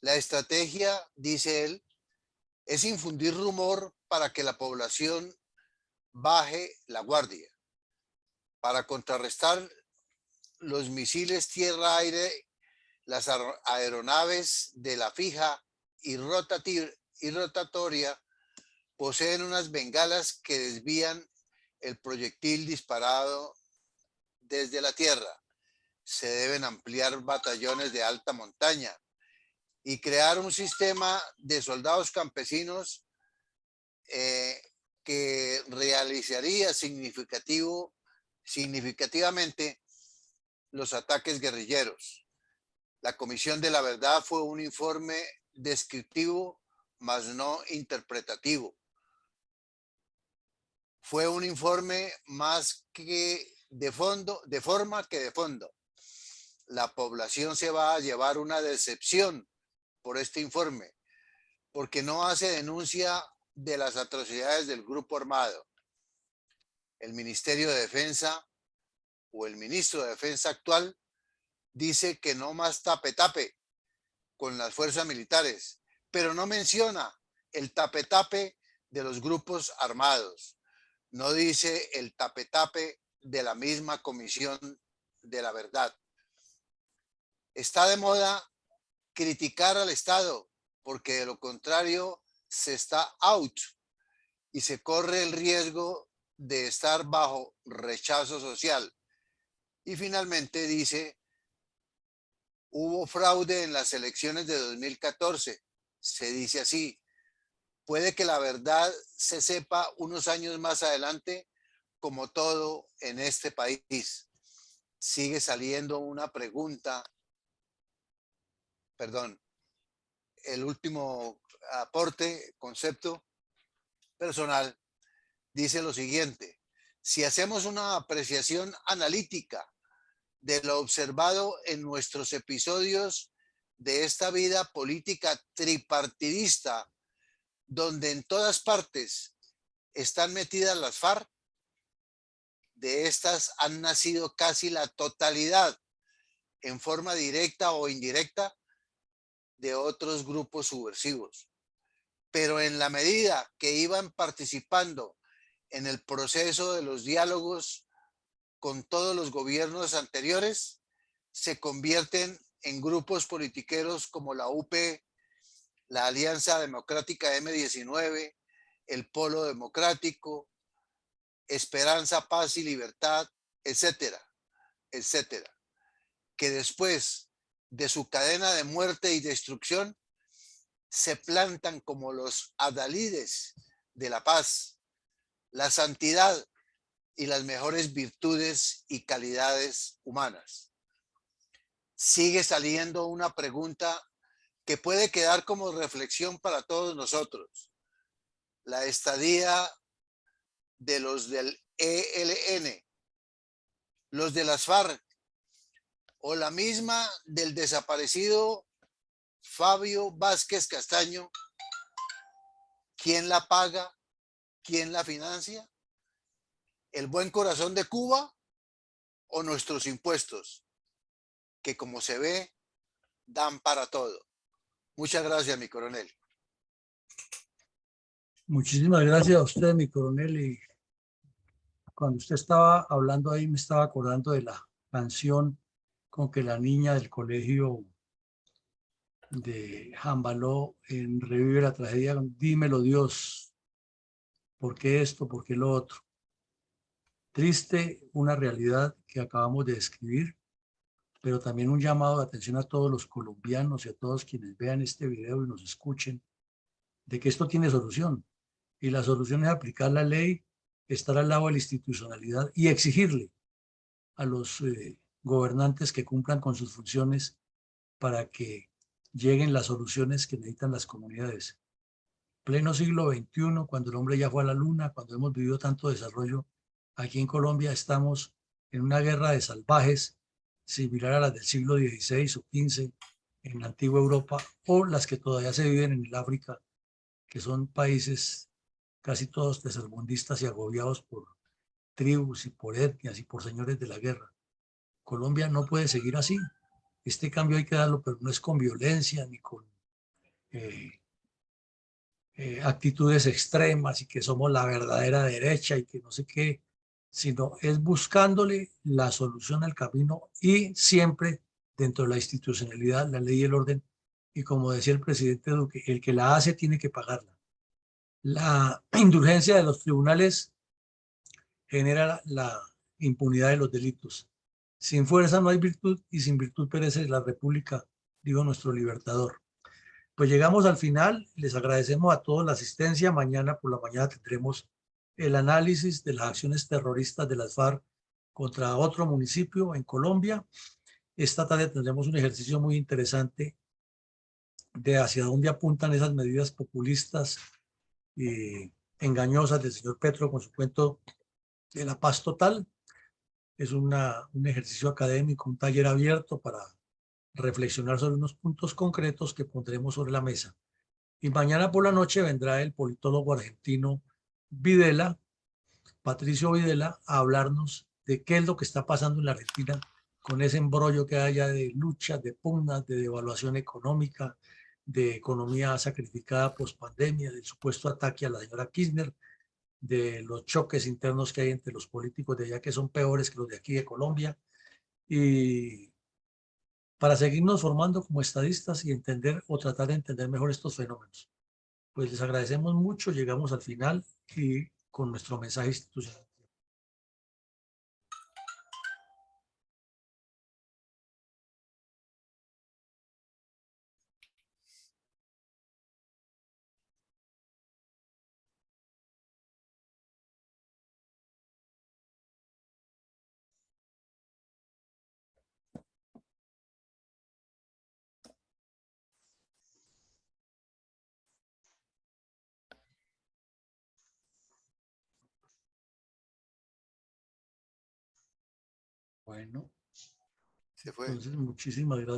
La estrategia, dice él, es infundir rumor para que la población baje la guardia, para contrarrestar los misiles tierra-aire, las aeronaves de la fija y rotatoria poseen unas bengalas que desvían el proyectil disparado desde la tierra. Se deben ampliar batallones de alta montaña y crear un sistema de soldados campesinos que realizaría significativamente los ataques guerrilleros. La Comisión de la Verdad fue un informe descriptivo, mas no interpretativo. Fue un informe más que de forma que de fondo. La población se va a llevar una decepción por este informe, porque no hace denuncia de las atrocidades del grupo armado. El Ministerio de Defensa o el ministro de Defensa actual dice que no más tape-tape con las fuerzas militares, pero no menciona el tape-tape de los grupos armados. No dice el tape-tape de la misma Comisión de la Verdad. Está de moda criticar al Estado, porque de lo contrario se está out y se corre el riesgo de estar bajo rechazo social. Y finalmente dice, hubo fraude en las elecciones de 2014. Se dice así, puede que la verdad se sepa unos años más adelante, como todo en este país. Sigue saliendo una pregunta, perdón, el último aporte, concepto personal, dice lo siguiente: si hacemos una apreciación analítica de lo observado en nuestros episodios de esta vida política tripartidista, donde en todas partes están metidas las FARC, de estas han nacido casi la totalidad, en forma directa o indirecta, de otros grupos subversivos. Pero en la medida que iban participando en el proceso de los diálogos con todos los gobiernos anteriores, se convierten en grupos politiqueros como la UP, la Alianza Democrática M19, el Polo Democrático, Esperanza, Paz y Libertad, etcétera, etcétera, que después de su cadena de muerte y destrucción se plantan como los adalides de la paz, la santidad y las mejores virtudes y calidades humanas. Sigue saliendo una pregunta que puede quedar como reflexión para todos nosotros. La estadía de los del ELN, los de las FARC o la misma del desaparecido Fabio Vázquez Castaño, ¿quién la paga? ¿Quién la financia? ¿El buen corazón de Cuba o nuestros impuestos? que, como se ve, dan para todo. Muchas gracias, mi coronel. Muchísimas gracias a usted, mi coronel. Y cuando usted estaba hablando ahí, me estaba acordando de la canción con que la niña del colegio de Jambaló en Revive la Tragedia, dímelo Dios, ¿por qué esto? ¿Por qué lo otro? Triste una realidad que acabamos de describir, pero también un llamado de atención a todos los colombianos y a todos quienes vean este video y nos escuchen, de que esto tiene solución. Y la solución es aplicar la ley, estar al lado de la institucionalidad y exigirle a los gobernantes que cumplan con sus funciones para que lleguen las soluciones que necesitan las comunidades. Pleno siglo XXI, cuando el hombre ya fue a la luna, cuando hemos vivido tanto desarrollo, aquí en Colombia estamos en una guerra de salvajes similar a las del siglo XVI o XV en la antigua Europa, o las que todavía se viven en el África, que son países casi todos tercermundistas y agobiados por tribus y por etnias y por señores de la guerra. Colombia no puede seguir así. Este cambio hay que darlo, pero no es con violencia ni con actitudes extremas y que somos la verdadera derecha y que no sé qué, sino es buscándole la solución al camino y siempre dentro de la institucionalidad, la ley y el orden. Y como decía el presidente Duque, el que la hace tiene que pagarla. La indulgencia de los tribunales genera la impunidad de los delitos. Sin fuerza no hay virtud y sin virtud perece la república, dijo nuestro libertador. Pues llegamos al final, les agradecemos a todos la asistencia. Mañana por la mañana tendremos el análisis de las acciones terroristas de las FARC contra otro municipio en Colombia. Esta tarde tendremos un ejercicio muy interesante de hacia dónde apuntan esas medidas populistas y engañosas del señor Petro con su cuento de la paz total. Es un ejercicio académico, un taller abierto para reflexionar sobre unos puntos concretos que pondremos sobre la mesa. Y mañana por la noche vendrá el politólogo argentino Videla, Patricio Videla, a hablarnos de qué es lo que está pasando en la Argentina con ese embrollo que haya de luchas, de pugnas, de devaluación económica, de economía sacrificada post pandemia, del supuesto ataque a la señora Kirchner, de los choques internos que hay entre los políticos de allá que son peores que los de aquí de Colombia, y para seguirnos formando como estadistas y entender o tratar de entender mejor estos fenómenos. Pues les agradecemos mucho, llegamos al final y con nuestro mensaje institucional. Bueno, Se fue. entonces muchísimas gracias.